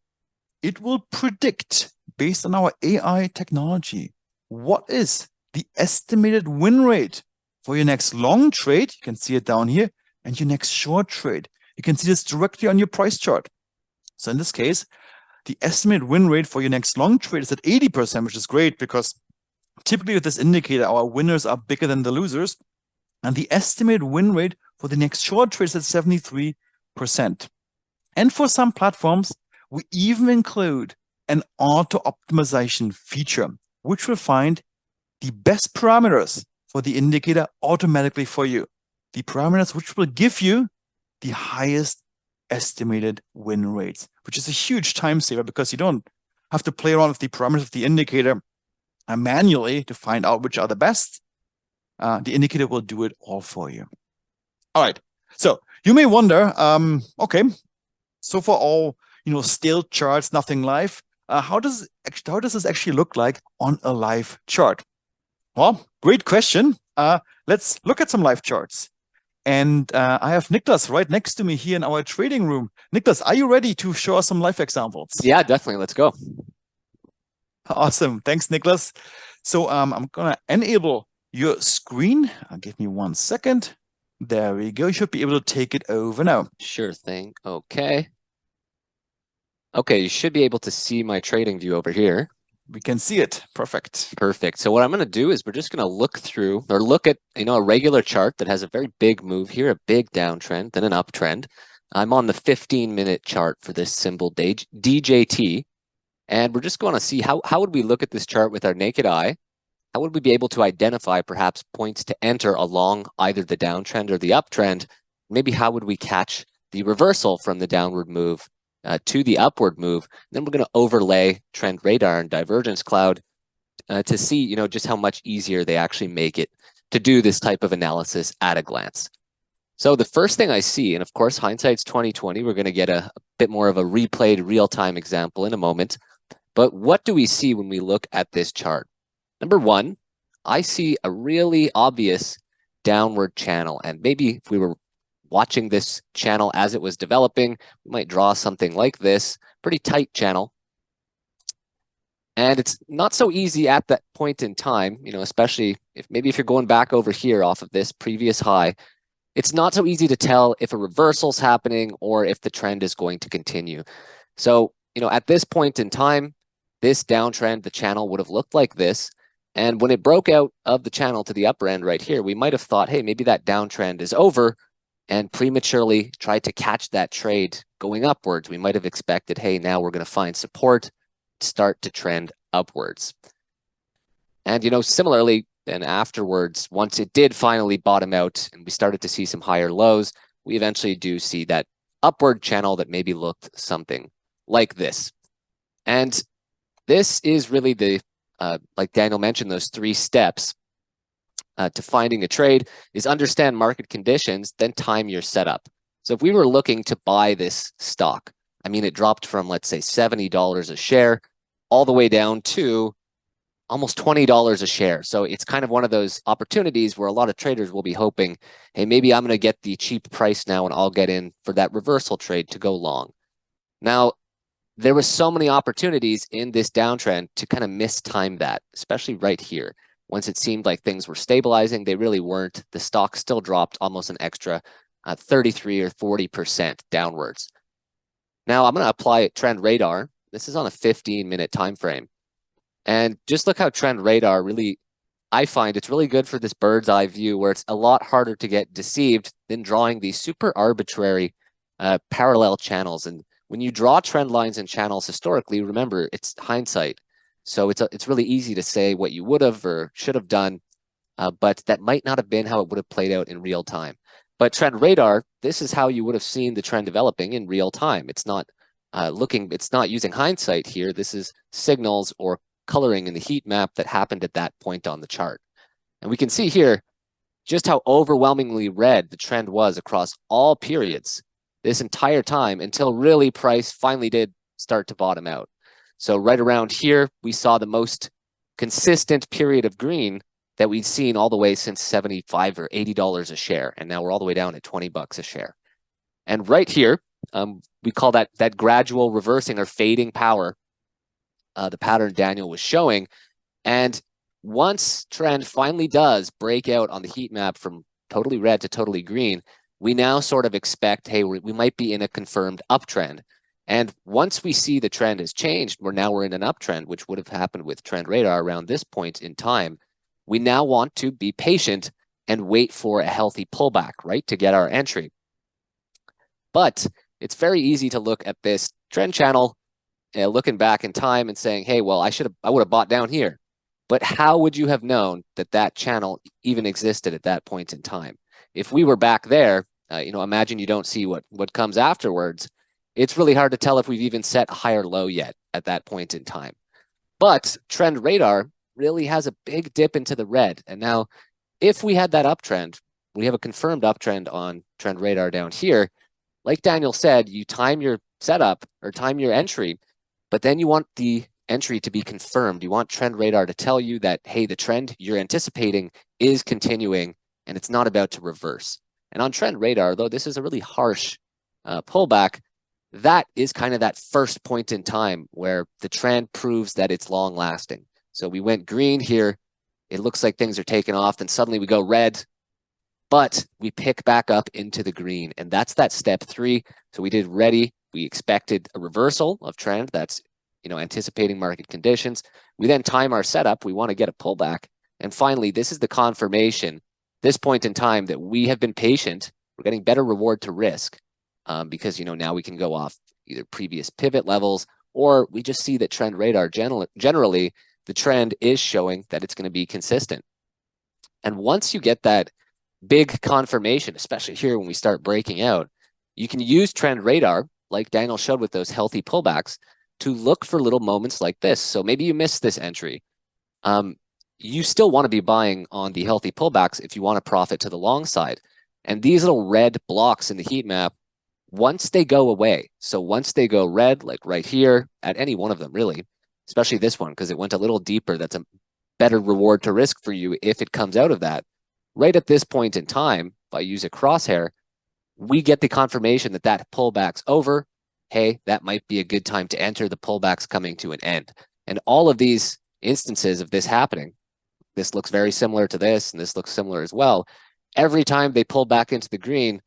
It will predict, based on our AI technology, what is the estimated win rate for your next long trade. You can see it down here, and your next short trade. You can see this directly on your price chart. So in this case, the estimated win rate for your next long trade is at 80%, which is great because typically with this indicator, our winners are bigger than the losers. And the estimated win rate for the next short trade is at 73%. And for some platforms, we even include an auto optimization feature, which will find the best parameters for the indicator automatically for you. The parameters which will give you the highest estimated win rates, which is a huge time saver because you don't have to play around with the parameters of the indicator manually to find out which are the best. The indicator will do it all for you. All right. So you may wonder, okay, so for all stale charts, nothing live. How does this actually look like on a live chart? Well, great question. Let's look at some live charts. And I have Niklas right next to me here in our trading room. Niklas, are you ready to show us some live examples? Yeah, definitely. Let's go. Awesome. Thanks, Niklas. So I'm going to enable your screen. Give me 1 second. There we go. You should be able to take it over now. Sure thing. Okay. Okay, you should be able to see my trading view over here. We can see it. Perfect. Perfect. So what I'm going to do is we're just going to look through or look at, a regular chart that has a very big move here, a big downtrend, then an uptrend. I'm on the 15-minute chart for this symbol DJT. And we're just going to see how would we look at this chart with our naked eye? How would we be able to identify perhaps points to enter along either the downtrend or the uptrend? Maybe how would we catch the reversal from the downward move to the upward move? And then we're going to overlay Trend Radar and Divergence Cloud to see, just how much easier they actually make it to do this type of analysis at a glance. So the first thing I see, and of course, hindsight's 2020, we're going to get a bit more of a replayed real-time example in a moment. But what do we see when we look at this chart? Number one, I see a really obvious downward channel. And maybe if we were watching this channel as it was developing, we might draw something like this, pretty tight channel. And it's not so easy at that point in time, especially if you're going back over here off of this previous high, it's not so easy to tell if a reversal's happening or if the trend is going to continue. So, at this point in time, this downtrend, the channel would have looked like this. And when it broke out of the channel to the upper end right here, we might have thought, hey, maybe that downtrend is over, and prematurely tried to catch that trade going upwards. We might have expected, hey, now we're going to find support, start to trend upwards. And, similarly, then afterwards, once it did finally bottom out and we started to see some higher lows, we eventually do see that upward channel that maybe looked something like this. And this is really the, like Daniel mentioned, those 3 steps to finding a trade is understand market conditions, then time your setup. So if we were looking to buy this stock, it dropped from, let's say, $70 a share all the way down to almost $20 a share. So it's kind of one of those opportunities where a lot of traders will be hoping, hey, maybe I'm going to get the cheap price now and I'll get in for that reversal trade to go long. Now, there was so many opportunities in this downtrend to kind of mistime that, especially right here. Once it seemed like things were stabilizing, they really weren't. The stock still dropped almost an extra 33 or 40% downwards. Now I'm going to apply Trend Radar. This is on a 15-minute time frame. And just look how Trend Radar really, I find it's really good for this bird's eye view where it's a lot harder to get deceived than drawing these super arbitrary parallel channels. And when you draw trend lines and channels historically, remember, it's hindsight. So it's really easy to say what you would have or should have done, but that might not have been how it would have played out in real time. But Trend Radar, this is how you would have seen the trend developing in real time. It's not it's not using hindsight here. This is signals or coloring in the heat map that happened at that point on the chart. And we can see here just how overwhelmingly red the trend was across all periods this entire time until really price finally did start to bottom out. So right around here, we saw the most consistent period of green that we'd seen all the way since $75 or $80 a share. And now we're all the way down at $20 a share. And right here, we call that gradual reversing or fading power, the pattern Daniel was showing. And once trend finally does break out on the heat map from totally red to totally green, we now sort of expect, hey, we might be in a confirmed uptrend. And once we see the trend has changed, we're in an uptrend, which would have happened with Trend Radar around this point in time. We now want to be patient and wait for a healthy pullback, right, to get our entry. But it's very easy to look at this trend channel, looking back in time and saying, hey, well, I would have bought down here. But how would you have known that that channel even existed at that point in time? If we were back there, imagine you don't see what comes afterwards. It's really hard to tell if we've even set a higher low yet at that point in time. But Trend Radar really has a big dip into the red. And now, if we had that uptrend, we have a confirmed uptrend on Trend Radar down here. Like Daniel said, you time your setup or time your entry, but then you want the entry to be confirmed. You want Trend Radar to tell you that, hey, the trend you're anticipating is continuing and it's not about to reverse. And on Trend Radar, though this is a really harsh pullback, that is kind of that first point in time where the trend proves that it's long lasting. So we went green here. It looks like things are taking off. Then suddenly we go red, but we pick back up into the green. And that's that step 3. So we did ready. We expected a reversal of trend. That's, anticipating market conditions. We then time our setup. We want to get a pullback. And finally, this is the confirmation, this point in time that we have been patient. We're getting better reward to risk. Because, now we can go off either previous pivot levels, or we just see that Trend Radar generally, the trend is showing that it's going to be consistent. And once you get that big confirmation, especially here when we start breaking out, you can use Trend Radar, like Daniel showed with those healthy pullbacks, to look for little moments like this. So maybe you missed this entry. you still want to be buying on the healthy pullbacks if you want to profit to the long side. And these little red blocks in the heat map, once they go away, so once they go red, like right here, at any one of them really, especially this one, because it went a little deeper, that's a better reward to risk for you if it comes out of that. Right at this point in time, if I use a crosshair, we get the confirmation that that pullback's over. Hey, that might be a good time to enter. The pullback's coming to an end. And all of these instances of this happening, this looks very similar to this, and this looks similar as well. Every time they pull back into the green,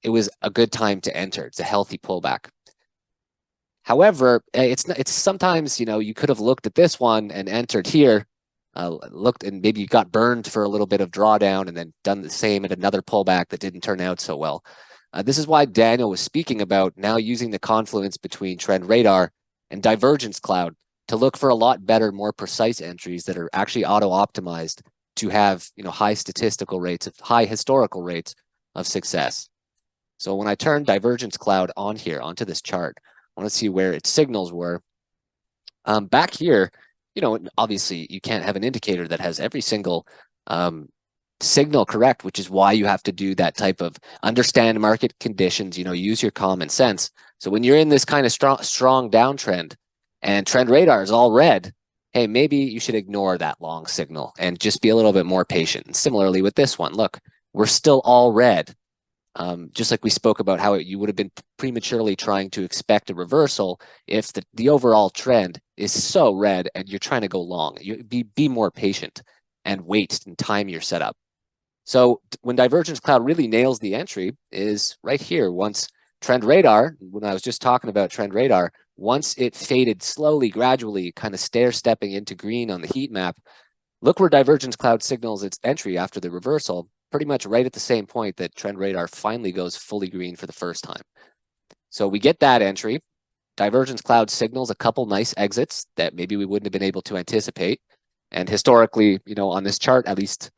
it was a good time to enter. It's a healthy pullback. However, it's sometimes, you could have looked at this one and entered here, looked and maybe you got burned for a little bit of drawdown and then done the same at another pullback that didn't turn out so well. This is why Daniel was speaking about now using the confluence between Trend Radar and Divergence Cloud to look for a lot better, more precise entries that are actually auto-optimized to have high statistical rates, high historical rates of success. So when I turn Divergence Cloud on here, onto this chart, I want to see where its signals were. Back here, obviously you can't have an indicator that has every single signal correct, which is why you have to do that type of understand market conditions, use your common sense. So when you're in this kind of strong downtrend and Trend Radar is all red, hey, maybe you should ignore that long signal and just be a little bit more patient. And similarly with this one, look, we're still all red. Just like we spoke about how you would have been prematurely trying to expect a reversal if the overall trend is so red and you're trying to go long. You be more patient and wait and time your setup. So when Divergence Cloud really nails the entry is right here. Once Trend Radar, when I was just talking about Trend Radar, once it faded slowly, gradually, kind of stair-stepping into green on the heat map, look where Divergence Cloud signals its entry after the reversal, pretty much right at the same point that Trend Radar finally goes fully green for the first time. So we get that entry. Divergence Cloud signals a couple nice exits that maybe we wouldn't have been able to anticipate. And historically, on this chart, at least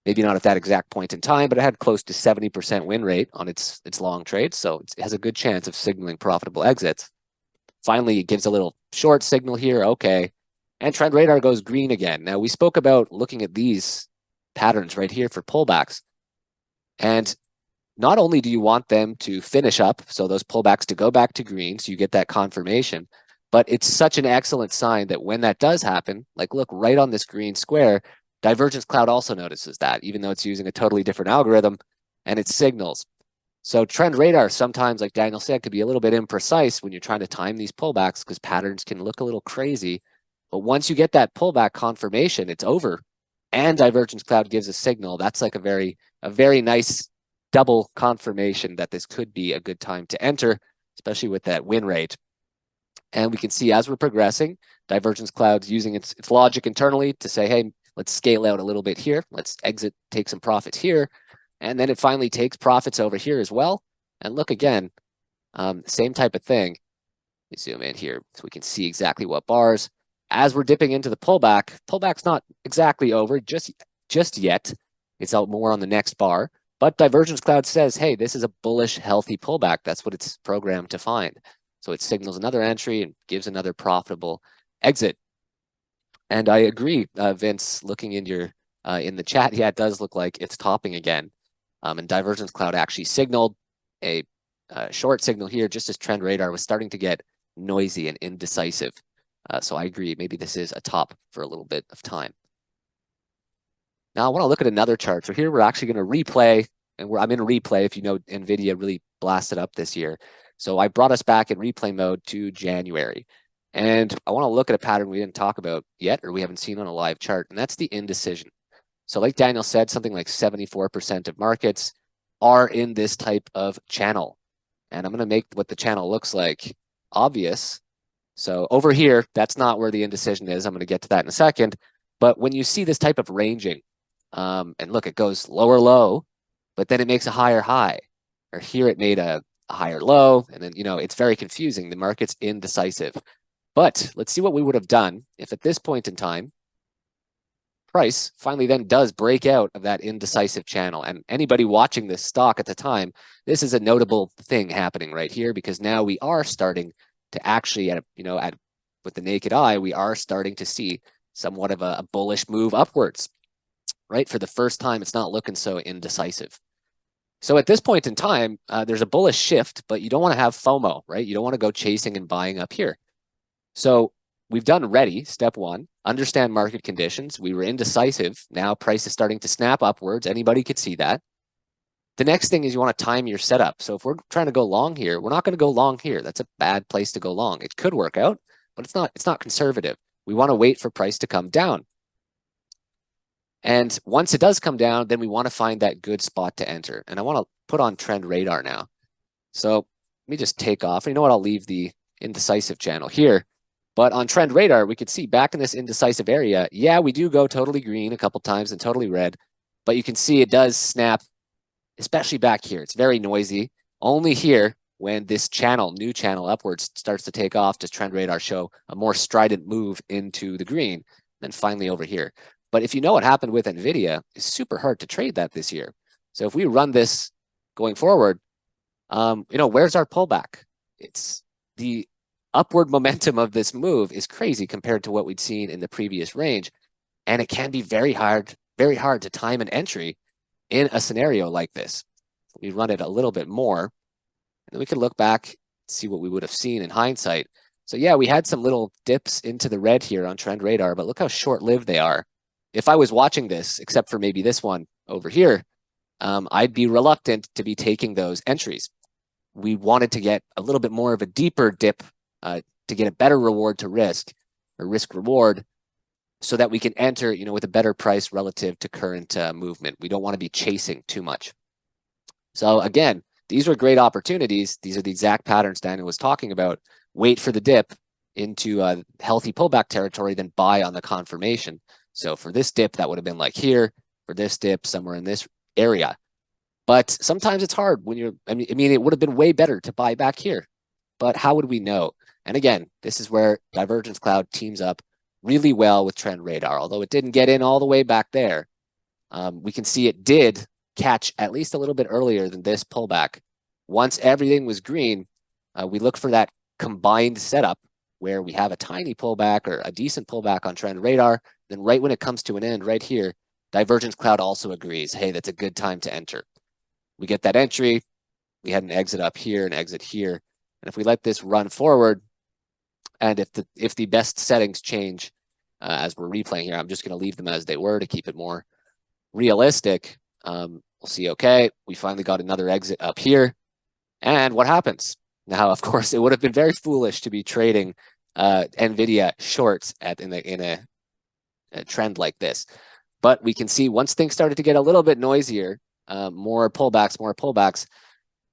maybe not at that exact point in time, but it had close to 70% win rate on its long trades. So it has a good chance of signaling profitable exits. Finally, it gives a little short signal here. Okay. And Trend Radar goes green again. Now, we spoke about looking at these patterns right here for pullbacks. And not only do you want them to finish up, so those pullbacks to go back to green, so you get that confirmation, but it's such an excellent sign that when that does happen, like look right on this green square, Divergence Cloud also notices that, even though it's using a totally different algorithm and it signals. So Trend Radar sometimes, like Daniel said, could be a little bit imprecise when you're trying to time these pullbacks because patterns can look a little crazy. But once you get that pullback confirmation, it's over. And Divergence Cloud gives a signal. That's like a very nice double confirmation that this could be a good time to enter, especially with that win rate. And we can see as we're progressing, Divergence Cloud's using its logic internally to say, hey, let's scale out a little bit here. Let's exit, take some profits here. And then it finally takes profits over here as well. And look again, same type of thing. Let me zoom in here so we can see exactly what bars. As we're dipping into the pullback's not exactly over just yet. It's out more on the next bar. But Divergence Cloud says, hey, this is a bullish, healthy pullback. That's what it's programmed to find. So it signals another entry and gives another profitable exit. And I agree, Vince, looking in your in the chat, yeah, it does look like it's topping again. And Divergence Cloud actually signaled a short signal here just as Trend Radar was starting to get noisy and indecisive. So I agree, maybe this is a top for a little bit of time. Now I want to look at another chart. So here we're actually going to replay, and I'm in replay if you know NVIDIA really blasted up this year. So I brought us back in replay mode to January. And I want to look at a pattern we didn't talk about yet, or we haven't seen on a live chart, and that's the indecision. So like Daniel said, something like 74% of markets are in this type of channel. And I'm going to make what the channel looks like obvious. So over here, that's not where the indecision is. I'm going to get to that in a second. But when you see this type of ranging, and look, it goes lower low, but then it makes a higher high. Or here it made a higher low, and then, it's very confusing. The market's indecisive. But let's see what we would have done if at this point in time, price finally then does break out of that indecisive channel. And anybody watching this stock at the time, this is a notable thing happening right here, because now we are starting to actually, with the naked eye, we are starting to see somewhat of a bullish move upwards, right? For the first time, it's not looking so indecisive. So at this point in time, there's a bullish shift, but you don't want to have FOMO, right? You don't want to go chasing and buying up here. So we've done ready, step one, understand market conditions. We were indecisive. Now price is starting to snap upwards. Anybody could see that. The next thing is you want to time your setup. So if we're trying to go long here, we're not going to go long here. That's a bad place to go long. It could work out, but it's not conservative. We want to wait for price to come down. And once it does come down, then we want to find that good spot to enter. And I want to put on trend radar now. So let me just take off. You know what? I'll leave the indecisive channel here. But on trend radar, we could see back in this indecisive area, yeah, we do go totally green a couple times and totally red. But you can see it does snap, especially back here. It's very noisy. Only here, when this channel, new channel upwards, starts to take off, does trend radar show a more strident move into the green. Then finally over here. But if you know what happened with NVIDIA, it's super hard to trade that this year. So if we run this going forward, where's our pullback? It's the upward momentum of this move is crazy compared to what we'd seen in the previous range. And it can be very hard to time an entry in a scenario like this. We run it a little bit more, and then we can look back, see what we would have seen in hindsight. So yeah, we had some little dips into the red here on trend radar, but look how short-lived they are. If I was watching this, except for maybe this one over here, I'd be reluctant to be taking those entries. We wanted to get a little bit more of a deeper dip to get a better reward to risk, or risk reward, so that we can enter, with a better price relative to current movement. We don't want to be chasing too much. So again, these are great opportunities. These are the exact patterns Daniel was talking about. Wait for the dip into healthy pullback territory, then buy on the confirmation. So for this dip, that would have been like here. For this dip, somewhere in this area. But sometimes it's hard when you're, I mean, it would have been way better to buy back here. But how would we know? And again, this is where Divergence Cloud teams up really well with Trend Radar. Although it didn't get in all the way back there, we can see it did catch at least a little bit earlier than this pullback. Once everything was green, we look for that combined setup where we have a tiny pullback or a decent pullback on Trend Radar. Then right when it comes to an end right here, Divergence Cloud also agrees, hey, that's a good time to enter. We get that entry. We had an exit up here, an exit here. And if we let this run forward, and if the best settings change as we're replaying here, I'm just going to leave them as they were to keep it more realistic. We'll see, okay, we finally got another exit up here. And what happens? Now, of course, it would have been very foolish to be trading NVIDIA shorts in a trend like this. But we can see once things started to get a little bit noisier, more pullbacks,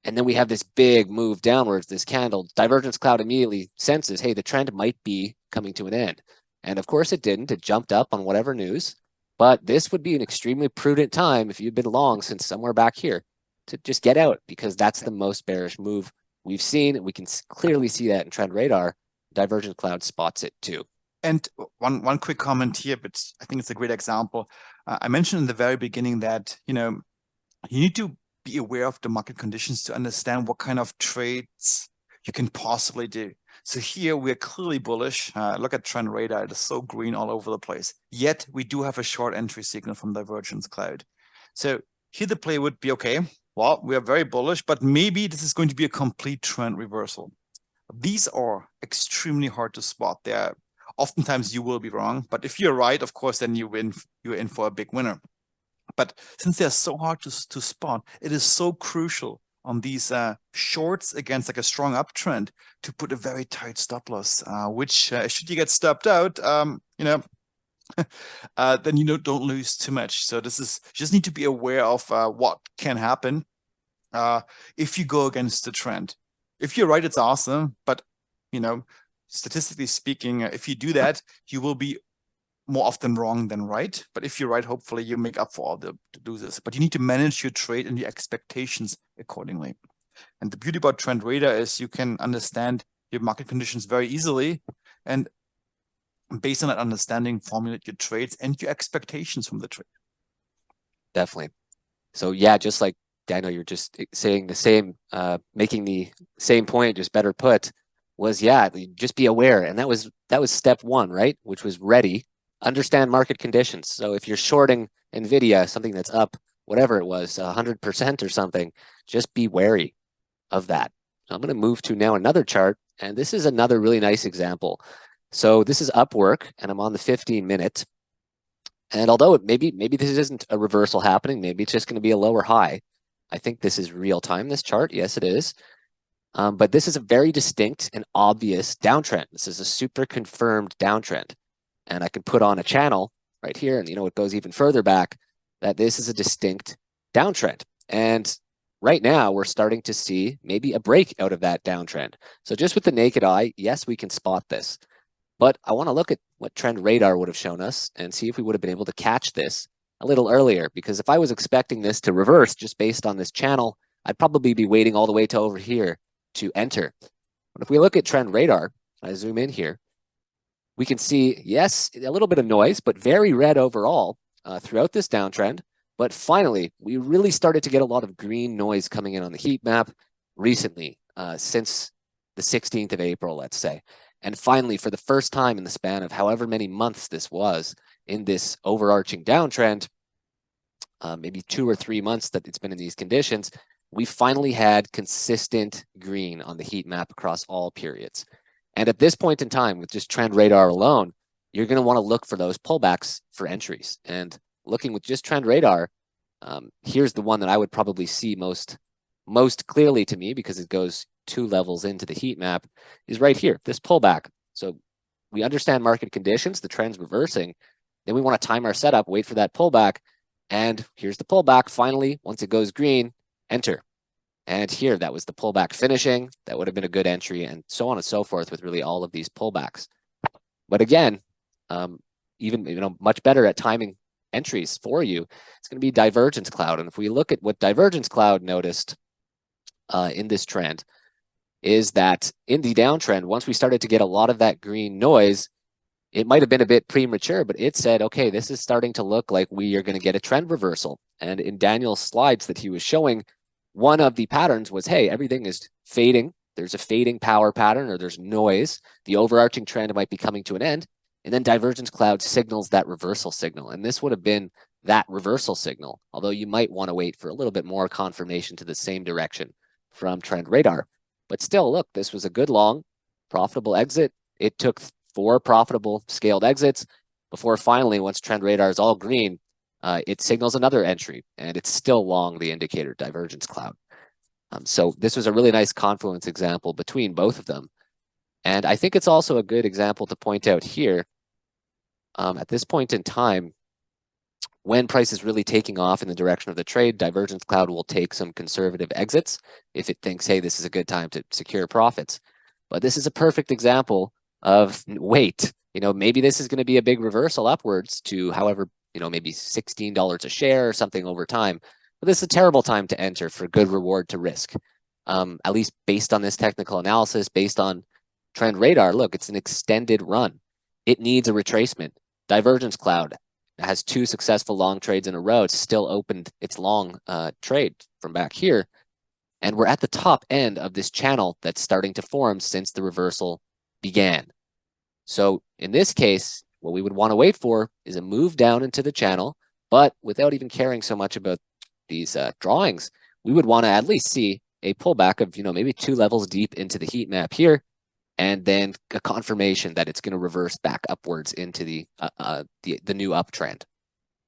and then we have this big move downwards, this candle. Divergence Cloud immediately senses, hey, the trend might be coming to an end. And of course it didn't. It jumped up on whatever news. But this would be an extremely prudent time if you've been long since somewhere back here to just get out, because that's the most bearish move we've seen. And we can clearly see that in Trend Radar. Divergence Cloud spots it too. And one quick comment here, but I think it's a great example. I mentioned in the very beginning that, you need to be aware of the market conditions to understand what kind of trades you can possibly do. So here we're clearly bullish. Look at Trend Radar. It is so green all over the place. Yet we do have a short entry signal from Divergence Cloud. So here the play would be, okay, well, we are very bullish, but maybe this is going to be a complete trend reversal. These are extremely hard to spot. They're oftentimes you will be wrong, but if you're right, of course, then you win. You're in for a big winner. But since they're so hard to spot, it is so crucial on these shorts against like a strong uptrend to put a very tight stop loss, which should you get stopped out, then don't lose too much. So this is, you just need to be aware of what can happen if you go against the trend. If you're right, it's awesome, but statistically speaking, if you do that, you will be more often wrong than right. But if you're right, hopefully you make up for all the losers. But you need to manage your trade and your expectations accordingly. And the beauty about Trend Radar is you can understand your market conditions very easily, and based on that understanding, formulate your trades and your expectations from the trade. Definitely. So yeah, just like Daniel, you're just saying the same, making the same point, just better put, was just be aware. And that was step one, right? Which was ready. understand market conditions. So if you're shorting NVIDIA, something that's up, whatever it was, 100% or something, just be wary of that. So I'm going to move to now another chart, and this is another really nice example. So this is Upwork, and I'm on the 15-minute. And although maybe this isn't a reversal happening, maybe it's just going to be a lower high. I think this is real time, this chart. Yes, it is. But this is a very distinct and obvious downtrend. This is a super confirmed downtrend. And I can put on a channel right here, and it goes even further back, that this is a distinct downtrend. And right now, we're starting to see maybe a break out of that downtrend. So just with the naked eye, yes, we can spot this. But I want to look at what Trend Radar would have shown us and see if we would have been able to catch this a little earlier. Because if I was expecting this to reverse just based on this channel, I'd probably be waiting all the way to over here to enter. But if we look at Trend Radar, I zoom in here, we can see, yes, a little bit of noise, but very red overall throughout this downtrend. But finally, we really started to get a lot of green noise coming in on the heat map recently, since the 16th of April, let's say. And finally, for the first time in the span of however many months this was in this overarching downtrend, maybe 2 or 3 months that it's been in these conditions, we finally had consistent green on the heat map across all periods. And at this point in time, with just Trend Radar alone, you're going to want to look for those pullbacks for entries. And looking with just Trend Radar, here's the one that I would probably see most clearly to me, because it goes 2 levels into the heat map, is right here, this pullback. So we understand market conditions, the trend's reversing. Then we want to time our setup, wait for that pullback. And here's the pullback. Finally, once it goes green, enter. And here, that was the pullback finishing. That would have been a good entry, and so on and so forth with really all of these pullbacks. But again, even much better at timing entries for you, it's going to be Divergence Cloud. And if we look at what Divergence Cloud noticed in this trend, is that in the downtrend, once we started to get a lot of that green noise, it might have been a bit premature, but it said, okay, this is starting to look like we are going to get a trend reversal. And in Daniel's slides that he was showing, one of the patterns was, hey, everything is fading. There's a fading power pattern, or there's noise. The overarching trend might be coming to an end. And then Divergence Cloud signals that reversal signal. And this would have been that reversal signal, although you might want to wait for a little bit more confirmation to the same direction from Trend Radar. But still, look, this was a good long, profitable exit. It took 4 profitable scaled exits before finally, once Trend Radar is all green, it signals another entry, and it's still long the indicator Divergence Cloud. So this was a really nice confluence example between both of them. And I think it's also a good example to point out here. At this point in time, when price is really taking off in the direction of the trade, Divergence Cloud will take some conservative exits if it thinks, hey, this is a good time to secure profits. But this is a perfect example of wait. Maybe this is going to be a big reversal upwards to however, maybe $16 a share or something over time. But this is a terrible time to enter for good reward to risk. At least based on this technical analysis, based on Trend Radar, look, it's an extended run. It needs a retracement. Divergence Cloud has 2 successful long trades in a row. It's still opened its long trade from back here. And we're at the top end of this channel that's starting to form since the reversal began. So in this case, what we would want to wait for is a move down into the channel, but without even caring so much about these drawings, we would want to at least see a pullback of, maybe 2 levels deep into the heat map here, and then a confirmation that it's going to reverse back upwards into the new uptrend.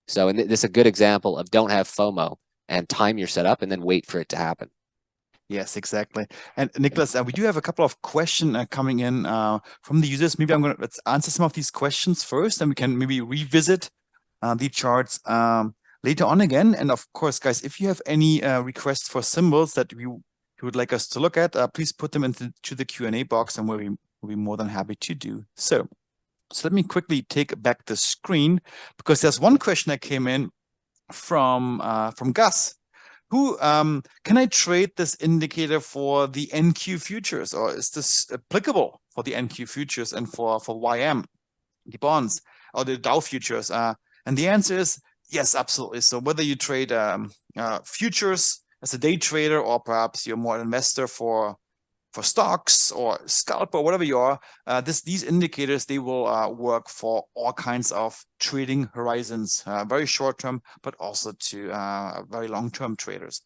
So and this is a good example of don't have FOMO and time your setup and then wait for it to happen. Yes, exactly. And Nicholas, we do have a couple of questions coming in from the users. Maybe let's answer some of these questions first, and we can maybe revisit the charts later on again. And of course, guys, if you have any requests for symbols that you would like us to look at, please put them into the Q&A box, and we'll be more than happy to do so. So let me quickly take back the screen, because there's one question that came in from Gus. Who can I trade this indicator for the NQ futures, or is this applicable for the NQ futures and for YM, the bonds, or the Dow futures? And the answer is yes, absolutely. So whether you trade futures as a day trader, or perhaps you're more an investor for for stocks or scalp or whatever you are, these indicators, they will work for all kinds of trading horizons, very short term, but also to very long-term traders.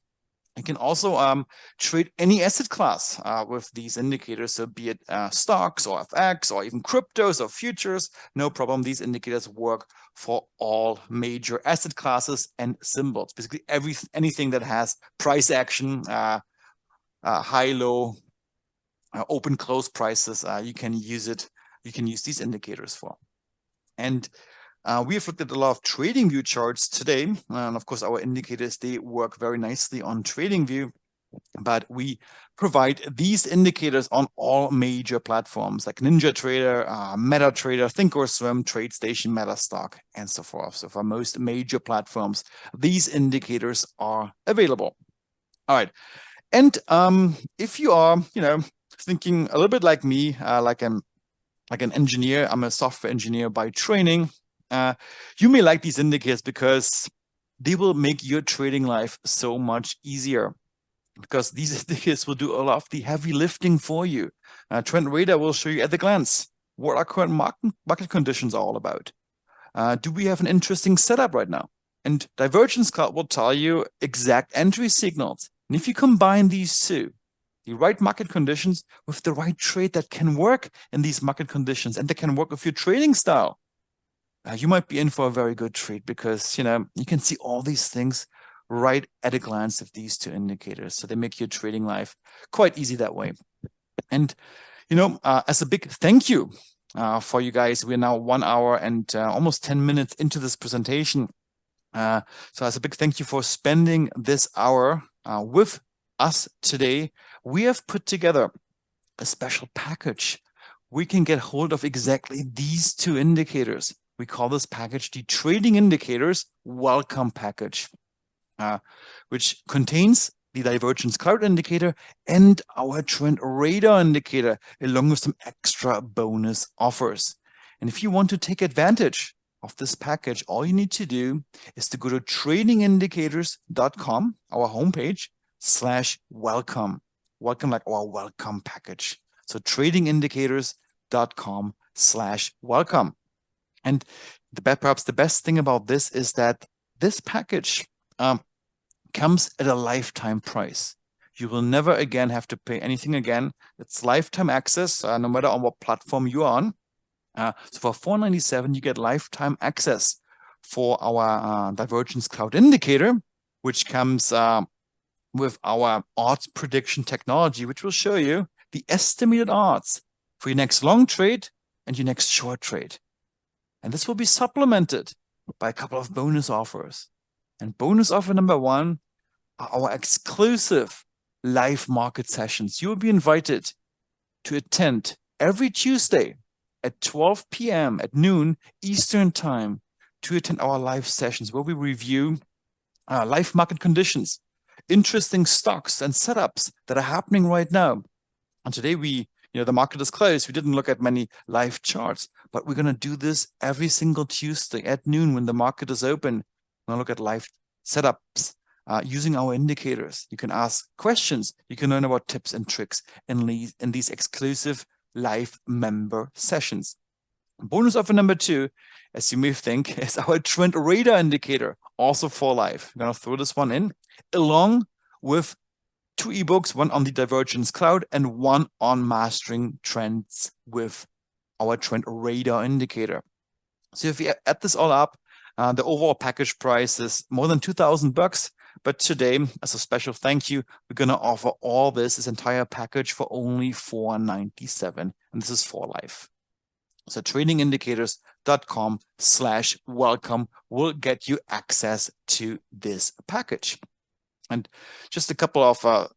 You can also trade any asset class with these indicators, so be it stocks or FX or even cryptos or futures, no problem. These indicators work for all major asset classes and symbols. Basically, anything that has price action, high, low, open, close prices, you can use it. You can use these indicators for. And we have looked at a lot of TradingView charts today, and of course our indicators, they work very nicely on TradingView, but we provide these indicators on all major platforms like NinjaTrader, MetaTrader, Thinkorswim, TradeStation, MetaStock, and so forth. So for most major platforms, these indicators are available. All right, and if you are, thinking a little bit like me, like an engineer, I'm a software engineer by training. You may like these indicators because they will make your trading life so much easier, because these indicators will do a lot of the heavy lifting for you. Trend Radar will show you at a glance what our current market conditions are all about. Do we have an interesting setup right now? And Divergence Cloud will tell you exact entry signals. And if you combine these two, the right market conditions with the right trade that can work in these market conditions and that can work with your trading style, you might be in for a very good trade, because you can see all these things right at a glance of these two indicators. So they make your trading life quite easy that way. And as a big thank you for you guys, we're now 1 hour and almost 10 minutes into this presentation. So as a big thank you for spending this hour with us today, we have put together a special package. We can get hold of exactly these two indicators. We call this package the Trading Indicators Welcome Package, which contains the Divergence Cloud indicator and our Trend Radar indicator, along with some extra bonus offers. And if you want to take advantage of this package, all you need to do is to go to tradingindicators.com, our homepage, /welcome. Welcome, like our welcome package. So tradingindicators.com /welcome. And perhaps the best thing about this is that this package comes at a lifetime price. You will never again have to pay anything again. It's lifetime access, no matter on what platform you're on. So for $497, you get lifetime access for our Divergence Cloud indicator, which comes with our odds prediction technology, which will show you the estimated odds for your next long trade and your next short trade. And this will be supplemented by a couple of bonus offers. And bonus offer number one are our exclusive live market sessions. You will be invited to attend every Tuesday at 12 p.m. at noon Eastern time to attend our live sessions, where we review live market conditions, interesting stocks and setups that are happening right now. And today the market is closed. We didn't look at many live charts, but we're going to do this every single Tuesday at noon when the market is open. We're going to look at live setups using our indicators. You can ask questions. You can learn about tips and tricks in these exclusive live member sessions. Bonus offer number two, as you may think, is our Trend Radar indicator, also for live. I'm going to throw this one in, along with 2 ebooks, one on the Divergence Cloud and one on mastering trends with our Trend Radar indicator. So if you add this all up, the overall package price is more than $2,000. But today, as a special thank you, we're going to offer all this entire package for only $497, and this is for life. So tradingindicators.com /welcome will get you access to this package. And just a couple of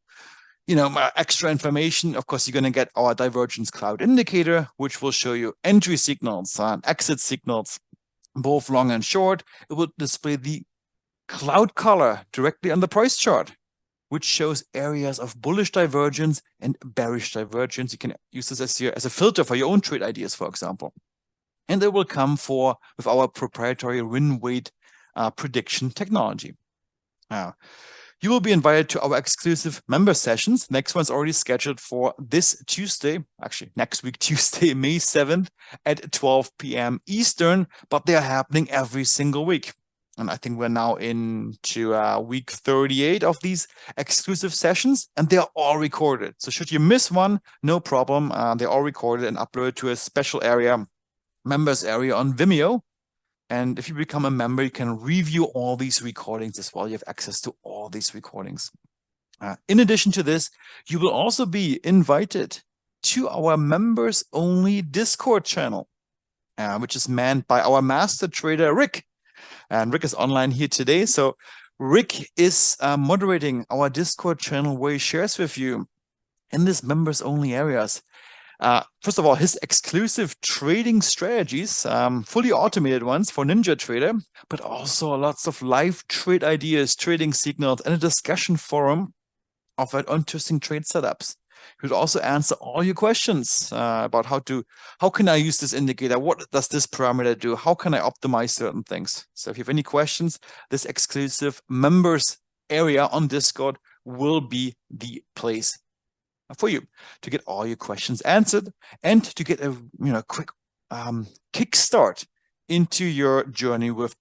extra information. Of course, you're going to get our Divergence Cloud indicator, which will show you entry signals and exit signals, both long and short. It will display the cloud color directly on the price chart, which shows areas of bullish divergence and bearish divergence. You can use this as a filter for your own trade ideas, for example. And they will come with our proprietary win weight prediction technology. you will be invited to our exclusive member sessions. Next one's already scheduled for this Tuesday, actually next week, Tuesday, May 7th at 12 p.m. Eastern, but they are happening every single week. And I think we're now into week 38 of these exclusive sessions, and they are all recorded. So should you miss one, no problem. They're all recorded and uploaded to a special area, members area on Vimeo. And if you become a member, you can review all these recordings as well. You have access to all these recordings. In addition to this, you will also be invited to our members-only Discord channel, which is manned by our master trader, Rick. And Rick is online here today. So Rick is moderating our Discord channel where he shares with you in this members-only areas. First of all, his exclusive trading strategies, fully automated ones for NinjaTrader, but also lots of live trade ideas, trading signals, and a discussion forum of interesting trade setups. He will also answer all your questions about how can I use this indicator? What does this parameter do? How can I optimize certain things? So if you have any questions, this exclusive members area on Discord will be the place for you to get all your questions answered and to get a quick kickstart into your journey with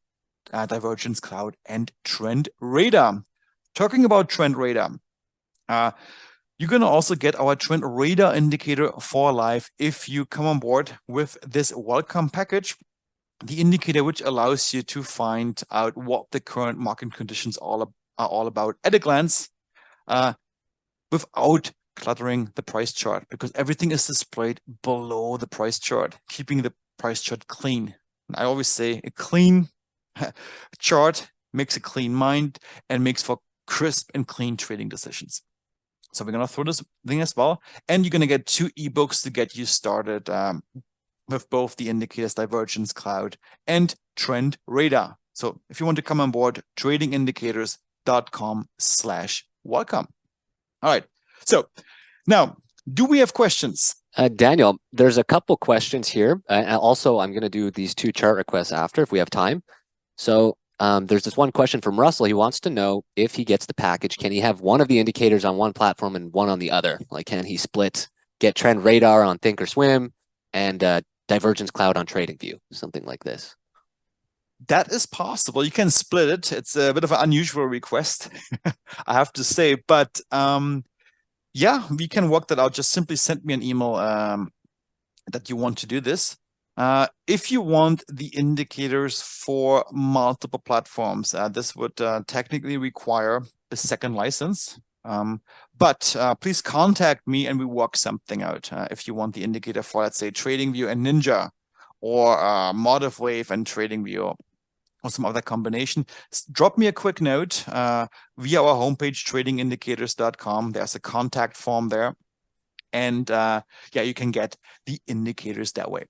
Divergence Cloud and Trend Radar. Talking about Trend Radar, you're going to also get our Trend Radar indicator for life if you come on board with this welcome package, the indicator which allows you to find out what the current market conditions are all about at a glance without cluttering the price chart, because everything is displayed below the price chart, keeping the price chart clean. And I always say a clean chart makes a clean mind and makes for crisp and clean trading decisions. So we're going to throw this thing as well. And you're going to get 2 ebooks to get you started with both the indicators, Divergence Cloud and Trend Radar. So if you want to come on board, tradingindicators.com/welcome. All right. So now, do we have questions? Daniel, there's a couple questions here. Also, I'm going to do these 2 chart requests after if we have time. So there's this one question from Russell. He wants to know if he gets the package, can he have one of the indicators on one platform and one on the other? Like, can he get Trend Radar on Thinkorswim and Divergence Cloud on TradingView, something like this? That is possible. You can split it. It's a bit of an unusual request, I have to say. But yeah, we can work that out. Just simply send me an email that you want to do this. If you want the indicators for multiple platforms, this would technically require a second license. But please contact me and we work something out. If you want the indicator for, let's say, TradingView and Ninja, or Modifwave and TradingView, or some other combination, drop me a quick note via our homepage, tradingindicators.com. There's a contact form there. And yeah, you can get the indicators that way.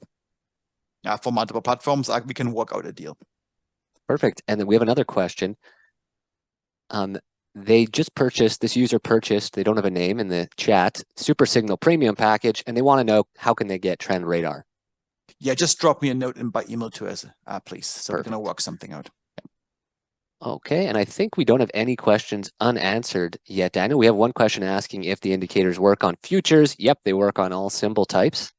For multiple platforms, we can work out a deal. Perfect. And then we have another question. They just purchased, this user purchased, they don't have a name in the chat, Super Signal Premium package, and they want to know how can they get Trend Radar? Yeah, just drop me a note by email to us, please. So Perfect. We're going to work something out. Okay, and I think we don't have any questions unanswered yet, Daniel. We have one question asking if the indicators work on futures. Yep, they work on all symbol types.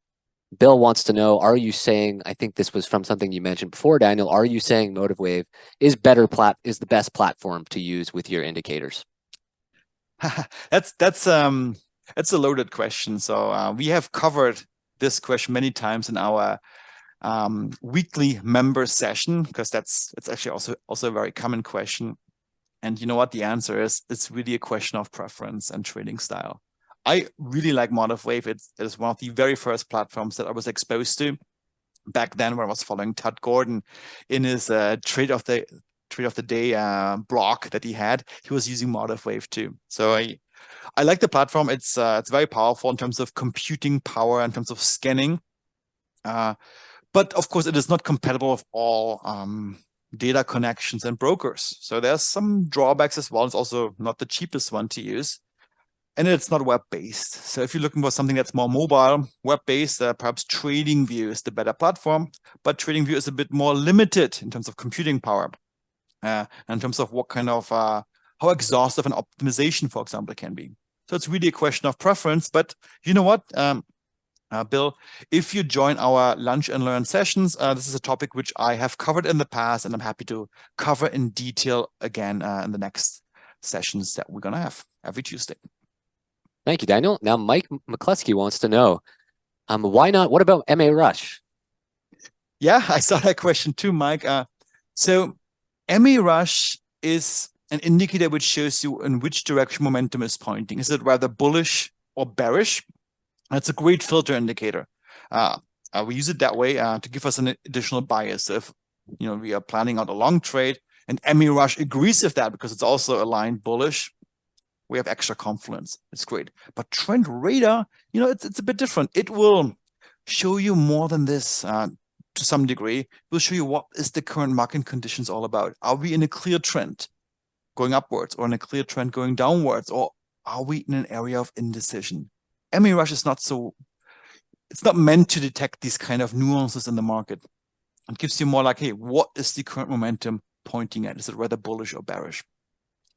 Bill wants to know, are you saying, I think this was from something you mentioned before, Daniel, are you saying Motivwave is the best platform to use with your indicators? That's a loaded question. So we have covered this question many times in our weekly member session, because it's actually also a very common question. And you know what the answer is? It's really a question of preference and trading style. I really like Motivwave. It is one of the very first platforms that I was exposed to back then, when I was following Todd Gordon in his trade of the day block that he had. He was using Motivwave too. So I like the platform. It's very powerful in terms of computing power, in terms of scanning. But of course, it is not compatible with all data connections and brokers. So there's some drawbacks as well. It's also not the cheapest one to use. And it's not web-based. So if you're looking for something that's more mobile, web-based, perhaps TradingView is the better platform. But TradingView is a bit more limited in terms of computing power, in terms of what kind of how exhaustive an optimization, for example, can be. So it's really a question of preference. But you know what, Bill, if you join our Lunch and Learn sessions, this is a topic which I have covered in the past, and I'm happy to cover in detail again in the next sessions that we're going to have every Tuesday. Thank you, Daniel. Now, Mike McCluskey wants to know, why not? What about MA Rush? Yeah, I saw that question too, Mike. So MA Rush is an indicator which shows you in which direction momentum is pointing. Is it rather bullish or bearish? That's a great filter indicator. We use it that way to give us an additional bias. So if we are planning out a long trade and MA Rush agrees with that because it's also aligned bullish, we have extra confidence. It's great. But Trend Radar, it's a bit different. It will show you more than this to some degree. It will show you what is the current market conditions all about. Are we in a clear trend going upwards, or in a clear trend going downwards, or are we in an area of indecision? MA Rush is it's not meant to detect these kind of nuances in the market. It gives you more like, hey, what is the current momentum pointing at? Is it rather bullish or bearish?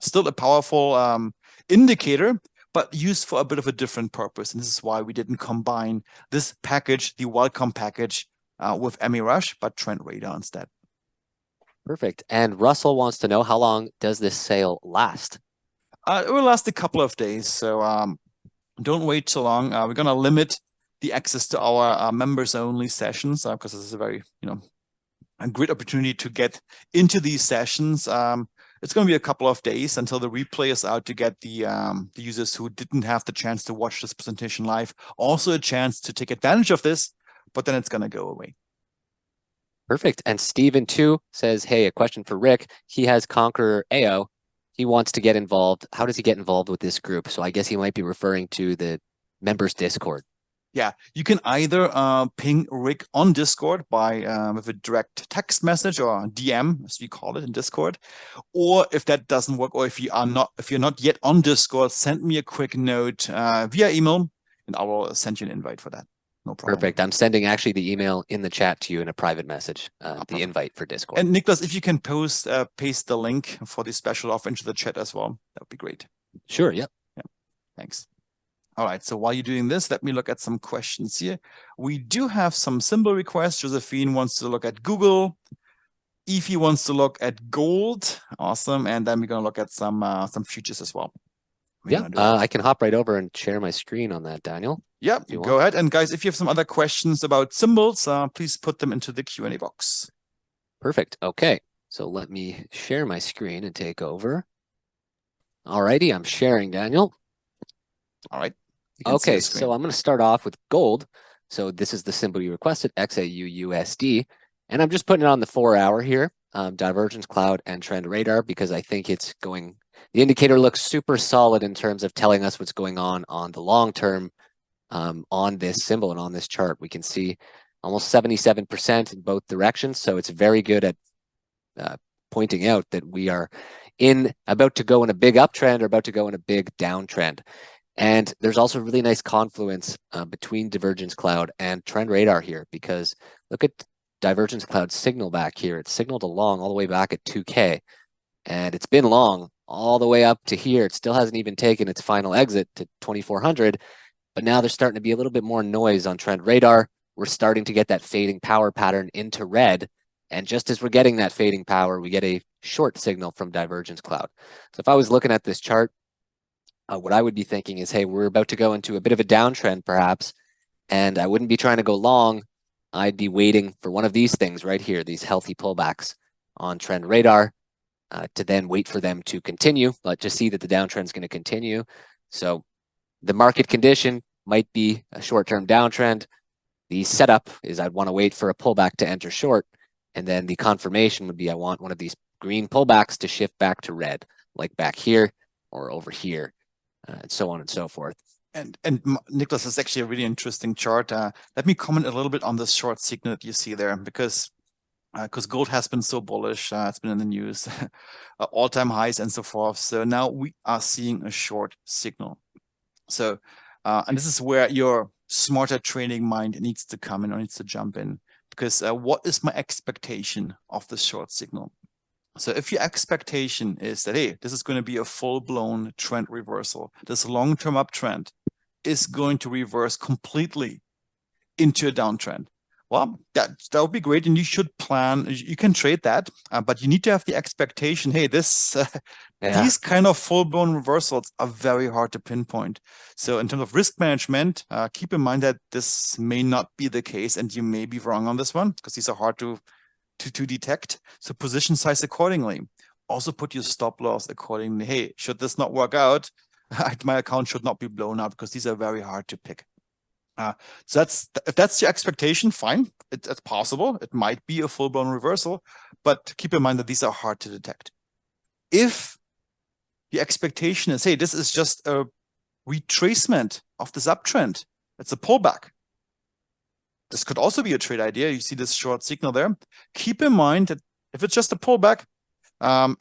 Still a powerful indicator, but used for a bit of a different purpose. And this is why we didn't combine this package, the welcome package, with MA Rush, but Trend Radar instead. Perfect. And Russell wants to know, how long does this sale last? It will last a couple of days, so don't wait too long. We're going to limit the access to our members-only sessions because this is a very, a great opportunity to get into these sessions. It's going to be a couple of days until the replay is out to get the users who didn't have the chance to watch this presentation live also a chance to take advantage of this, but then it's going to go away. Perfect. And Steven too says, hey, a question for Rick. He has Conqueror AO. He wants to get involved. How does he get involved with this group? So I guess he might be referring to the members Discord. Yeah, you can either ping Rick on Discord by with a direct text message or DM, as we call it in Discord, or if that doesn't work, or if you're not yet on Discord, send me a quick note via email, and I will send you an invite for that. No problem. Perfect. I'm sending actually the email in the chat to you in a private message, the invite for Discord. And Nicholas, if you can paste the link for the special offer into the chat as well, that would be great. Sure. Yep. Yeah. Thanks. All right, so while you're doing this, let me look at some questions here. We do have some symbol requests. Josephine wants to look at Google. Ify wants to look at gold. Awesome. And then we're going to look at some futures as well. Yeah, I can hop right over and share my screen on that, Daniel. Yeah, go ahead. And guys, if you have some other questions about symbols, please put them into the Q&A box. Perfect. Okay, so let me share my screen and take over. All righty, I'm sharing, Daniel. All right. Okay, so I'm going to start off with gold. So this is the symbol you requested, XAUUSD. And I'm just putting it on the 4-hour here, Divergence Cloud and Trend Radar, because I think it's going, the indicator looks super solid in terms of telling us what's going on the long term on this symbol and on this chart. We can see almost 77% in both directions. So it's very good at pointing out that we are about to go in a big uptrend or about to go in a big downtrend. And there's also a really nice confluence between Divergence Cloud and Trend Radar here, because look at Divergence Cloud's signal back here. It's signaled along all the way back at 2K, and it's been long all the way up to here. It still hasn't even taken its final exit to 2400, but now there's starting to be a little bit more noise on Trend Radar. We're starting to get that fading power pattern into red, and just as we're getting that fading power, we get a short signal from Divergence Cloud. So if I was looking at this chart, what I would be thinking is, hey, we're about to go into a bit of a downtrend perhaps, and I wouldn't be trying to go long. I'd be waiting for one of these things right here, these healthy pullbacks on Trend Radar, to then wait for them to continue, but to see that the downtrend is going to continue. So the market condition might be a short-term downtrend. The setup is I'd want to wait for a pullback to enter short, and then the confirmation would be I want one of these green pullbacks to shift back to red, like back here or over here. And so on and so forth. And Nicholas, is actually a really interesting chart. Let me comment a little bit on this short signal that you see there, because gold has been so bullish. It's been in the news, all-time highs and so forth. So now we are seeing a short signal. So, and this is where your smarter trading mind needs to come in or needs to jump in, because what is my expectation of this short signal? So if your expectation is that, hey, this is going to be a full-blown trend reversal, this long-term uptrend is going to reverse completely into a downtrend, well, that would be great, and you should plan. You can trade that, but you need to have the expectation. Hey, these kind of full-blown reversals are very hard to pinpoint. So in terms of risk management, keep in mind that this may not be the case, and you may be wrong on this one because these are hard to detect. So position size accordingly. Also put your stop loss accordingly. Hey, should this not work out, my account should not be blown out because these are very hard to pick. So if that's your expectation, fine. It's possible. It might be a full-blown reversal, but keep in mind that these are hard to detect. If the expectation is, hey, this is just a retracement of this uptrend, it's a pullback. This could also be a trade idea. You see this short signal there. Keep in mind that if it's just a pullback,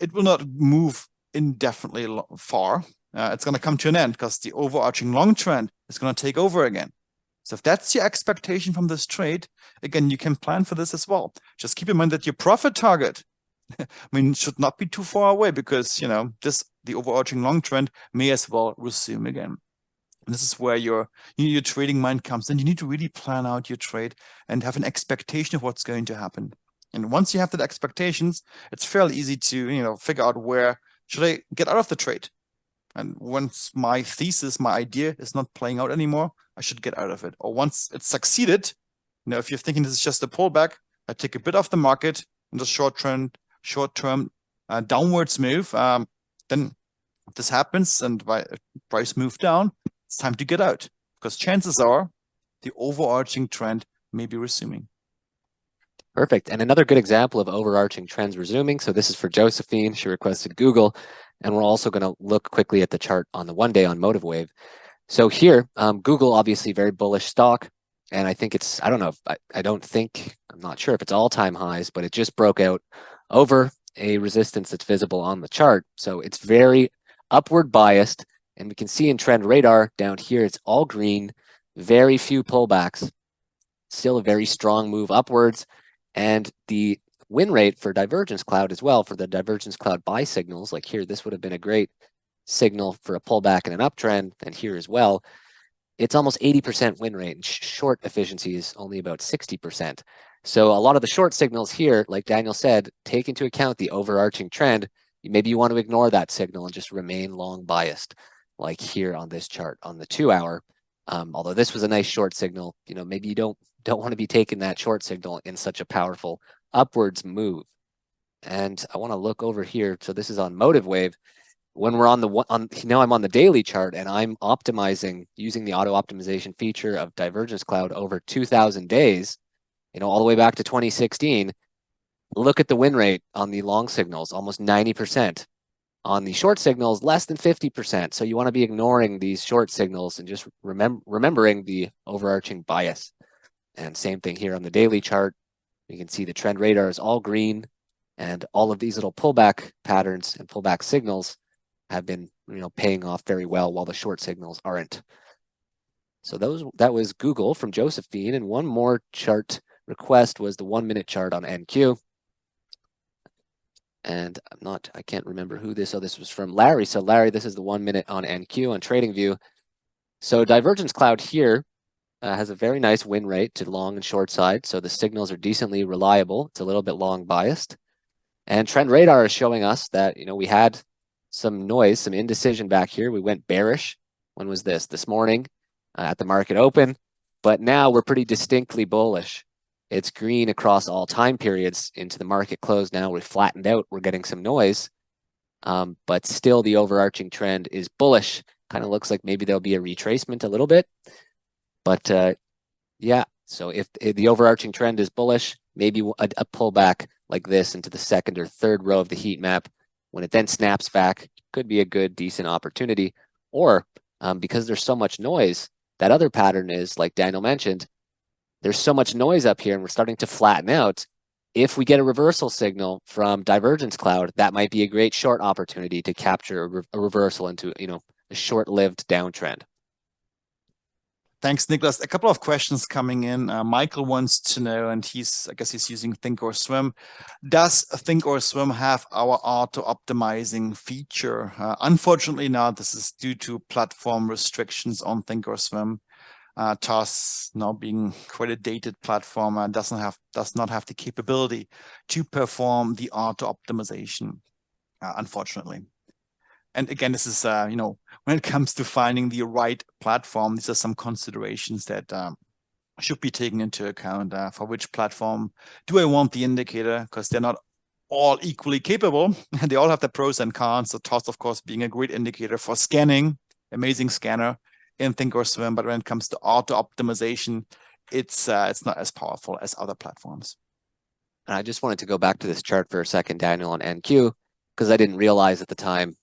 it will not move indefinitely far. It's going to come to an end because the overarching long trend is going to take over again. So if that's your expectation from this trade, again, you can plan for this as well. Just keep in mind that your profit target, should not be too far away because, the overarching long trend may as well resume again. And this is where your trading mind comes in. You need to really plan out your trade and have an expectation of what's going to happen. And once you have that expectations, it's fairly easy to, figure out where should I get out of the trade. And once my thesis, my idea is not playing out anymore, I should get out of it. Or once it's succeeded, if you're thinking this is just a pullback, I take a bit off the market in the short-term downwards move. Then if this happens and price move down, it's time to get out because chances are the overarching trend may be resuming. Perfect. And another good example of overarching trends resuming. So this is for Josephine. She requested Google. And we're also going to look quickly at the chart on the 1 day on MotiveWave. So here, Google, obviously very bullish stock. And I think it's, I don't know, I'm not sure if it's all-time highs, but it just broke out over a resistance that's visible on the chart. So it's very upward biased. And we can see in Trend Radar down here, it's all green, very few pullbacks, still a very strong move upwards. And the win rate for Divergence Cloud as well, for the Divergence Cloud buy signals, like here, this would have been a great signal for a pullback and an uptrend, and here as well. It's almost 80% win rate, and short efficiency is only about 60%. So a lot of the short signals here, like Daniel said, take into account the overarching trend. Maybe you want to ignore that signal and just remain long biased, like here on this chart on the 2 hour. Although this was a nice short signal, maybe you don't want to be taking that short signal in such a powerful upwards move. And I want to look over here. So this is on MotiveWave. When we're now I'm on the daily chart and I'm optimizing using the auto optimization feature of Divergence Cloud over 2,000 days, all the way back to 2016. Look at the win rate on the long signals, almost 90%. On the short signals, less than 50%. So you want to be ignoring these short signals and just remembering the overarching bias. And same thing here on the daily chart. You can see the Trend Radar is all green, and all of these little pullback patterns and pullback signals have been, paying off very well, while the short signals aren't. So that was Google from Josephine, and one more chart request was the 1 minute chart on NQ. And I can't remember who this. So this was from Larry. So Larry, this is the 1 minute on NQ on TradingView. So Divergence Cloud here has a very nice win rate to long and short side. So the signals are decently reliable. It's a little bit long biased. And Trend Radar is showing us that, we had some noise, some indecision back here. We went bearish. When was this? This morning at the market open. But now we're pretty distinctly bullish. It's green across all time periods into the market close. Now we've flattened out. We're getting some noise. But still the overarching trend is bullish. Kind of looks like maybe there'll be a retracement a little bit. But yeah, so if the overarching trend is bullish, maybe a pullback like this into the second or third row of the heat map, when it then snaps back, could be a good, decent opportunity. Or because there's so much noise, that other pattern is, like Daniel mentioned, there's so much noise up here and we're starting to flatten out. If we get a reversal signal from Divergence Cloud, that might be a great short opportunity to capture a reversal into, a short-lived downtrend. Thanks, Nicholas. A couple of questions coming in. Michael wants to know, and I guess he's using Thinkorswim. Does Thinkorswim have our auto optimizing feature? Unfortunately not. This is due to platform restrictions on Thinkorswim. TOS, now being quite a dated platform, does not have the capability to perform the auto optimization, unfortunately. And again, this is, when it comes to finding the right platform, these are some considerations that should be taken into account. For which platform do I want the indicator? Because they're not all equally capable, and they all have their pros and cons. So TOS, of course, being a great indicator for scanning, amazing scanner in Thinkorswim, but when it comes to auto optimization, it's not as powerful as other platforms. And I just wanted to go back to this chart for a second, Daniel, on NQ, because I didn't realize at the time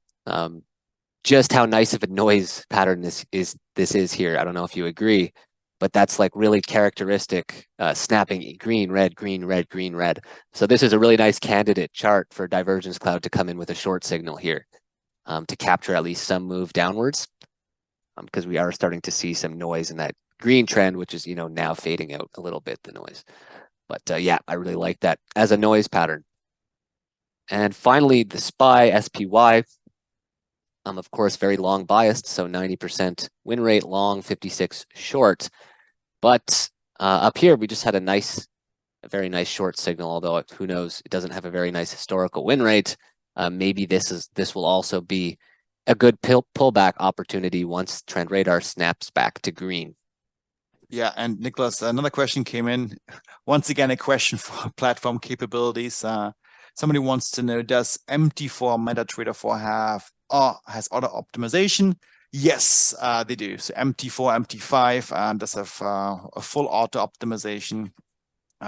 just how nice of a noise pattern this is here. I don't know if you agree, but that's like really characteristic, snapping green, red, green, red, green, red. So this is a really nice candidate chart for Divergence Cloud to come in with a short signal here, to capture at least some move downwards, because we are starting to see some noise in that green trend, which is, now fading out a little bit, the noise. But yeah, I really like that as a noise pattern. And finally, the SPY. Of course, very long biased, so 90% win rate long, 56 short. But up here, we just had a very nice short signal, although who knows, it doesn't have a very nice historical win rate. Maybe this will also be a good pullback opportunity once Trend Radar snaps back to green. Yeah, and Nicholas, another question came in. Once again, a question for platform capabilities. Somebody wants to know, does MT4 MetaTrader 4 has auto optimization? Yes, they do. So MT4, MT5 does have a full auto optimization,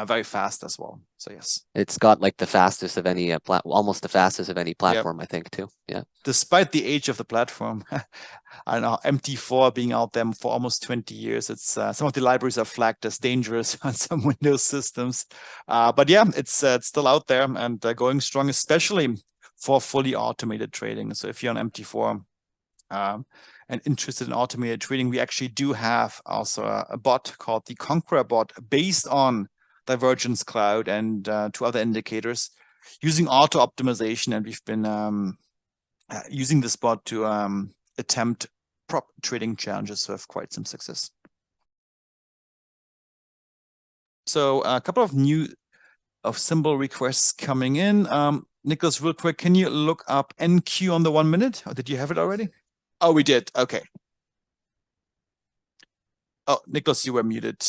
very fast as well. So yes, it's got like the fastest of any almost the fastest of any platform, yep. I think too. Yeah. Despite the age of the platform, I don't know, MT4 being out there for almost 20 years, it's some of the libraries are flagged as dangerous on some Windows systems. But yeah, it's still out there and going strong, especially for fully automated trading. So if you're on MT4 and interested in automated trading, we actually do have also a bot called the Conqueror bot based on Divergence Cloud and 2 other indicators using auto optimization. And we've been using this bot to attempt prop trading challenges with quite some success. So a couple of symbol requests coming in. Nicholas, real quick, can you look up NQ on the 1 minute? Or did you have it already? Oh, we did. Okay. Oh, Nicholas, you were muted.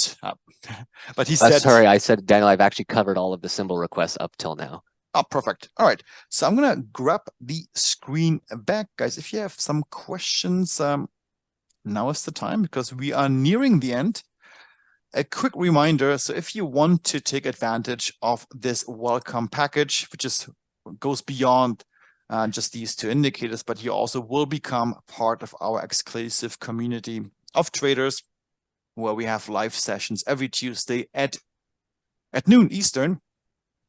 But he said... Sorry, I said, Daniel, I've actually covered all of the symbol requests up till now. Oh, perfect. All right. So I'm going to grab the screen back. Guys, if you have some questions, now is the time because we are nearing the end. A quick reminder. So if you want to take advantage of this welcome package, which goes beyond just these 2 indicators, but you also will become part of our exclusive community of traders where we have live sessions every Tuesday at noon Eastern,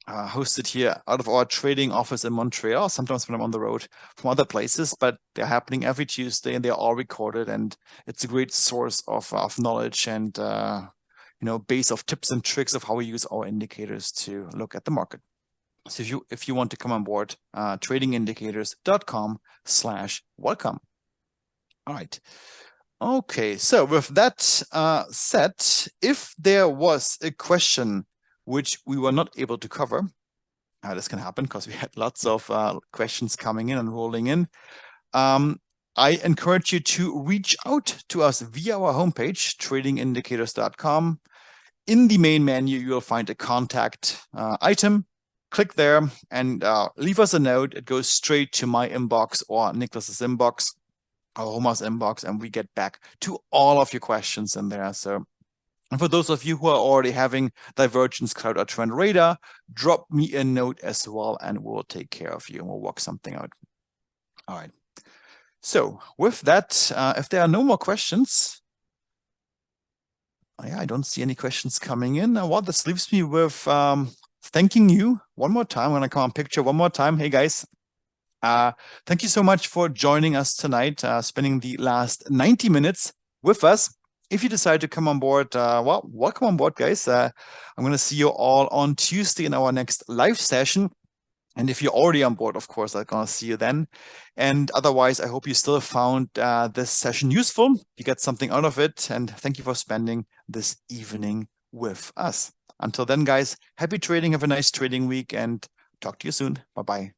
hosted here out of our trading office in Montreal, sometimes when I'm on the road from other places, but they're happening every Tuesday and they're all recorded, and it's a great source of knowledge and base of tips and tricks of how we use our indicators to look at the market. So if you want to come on board, tradingindicators.com/welcome. All right. Okay, so with that said, if there was a question which we were not able to cover, this can happen because we had lots of questions coming in and rolling in. I encourage you to reach out to us via our homepage, tradingindicators.com. In the main menu, you'll find a contact item. Click there and leave us a note. It goes straight to my inbox or Nicholas's inbox, or Roma's inbox, and we get back to all of your questions in there. So, and for those of you who are already having Divergence Cloud or Trend Radar, drop me a note as well, and we'll take care of you and we'll work something out. All right. So with that, if there are no more questions, yeah, I don't see any questions coming in. Well, this leaves me with thanking you one more time. I'm going to come on picture one more time. Hey, guys. Thank you so much for joining us tonight, spending the last 90 minutes with us if you decide to come on board, well, welcome on board, guys. I'm going to see you all on Tuesday in our next live session. And if you're already on board, of course, I'm going to see you then. And otherwise, I hope you still found this session useful. You get something out of it. And thank you for spending this evening with us. Until then, guys, happy trading. Have a nice trading week and talk to you soon. Bye-bye.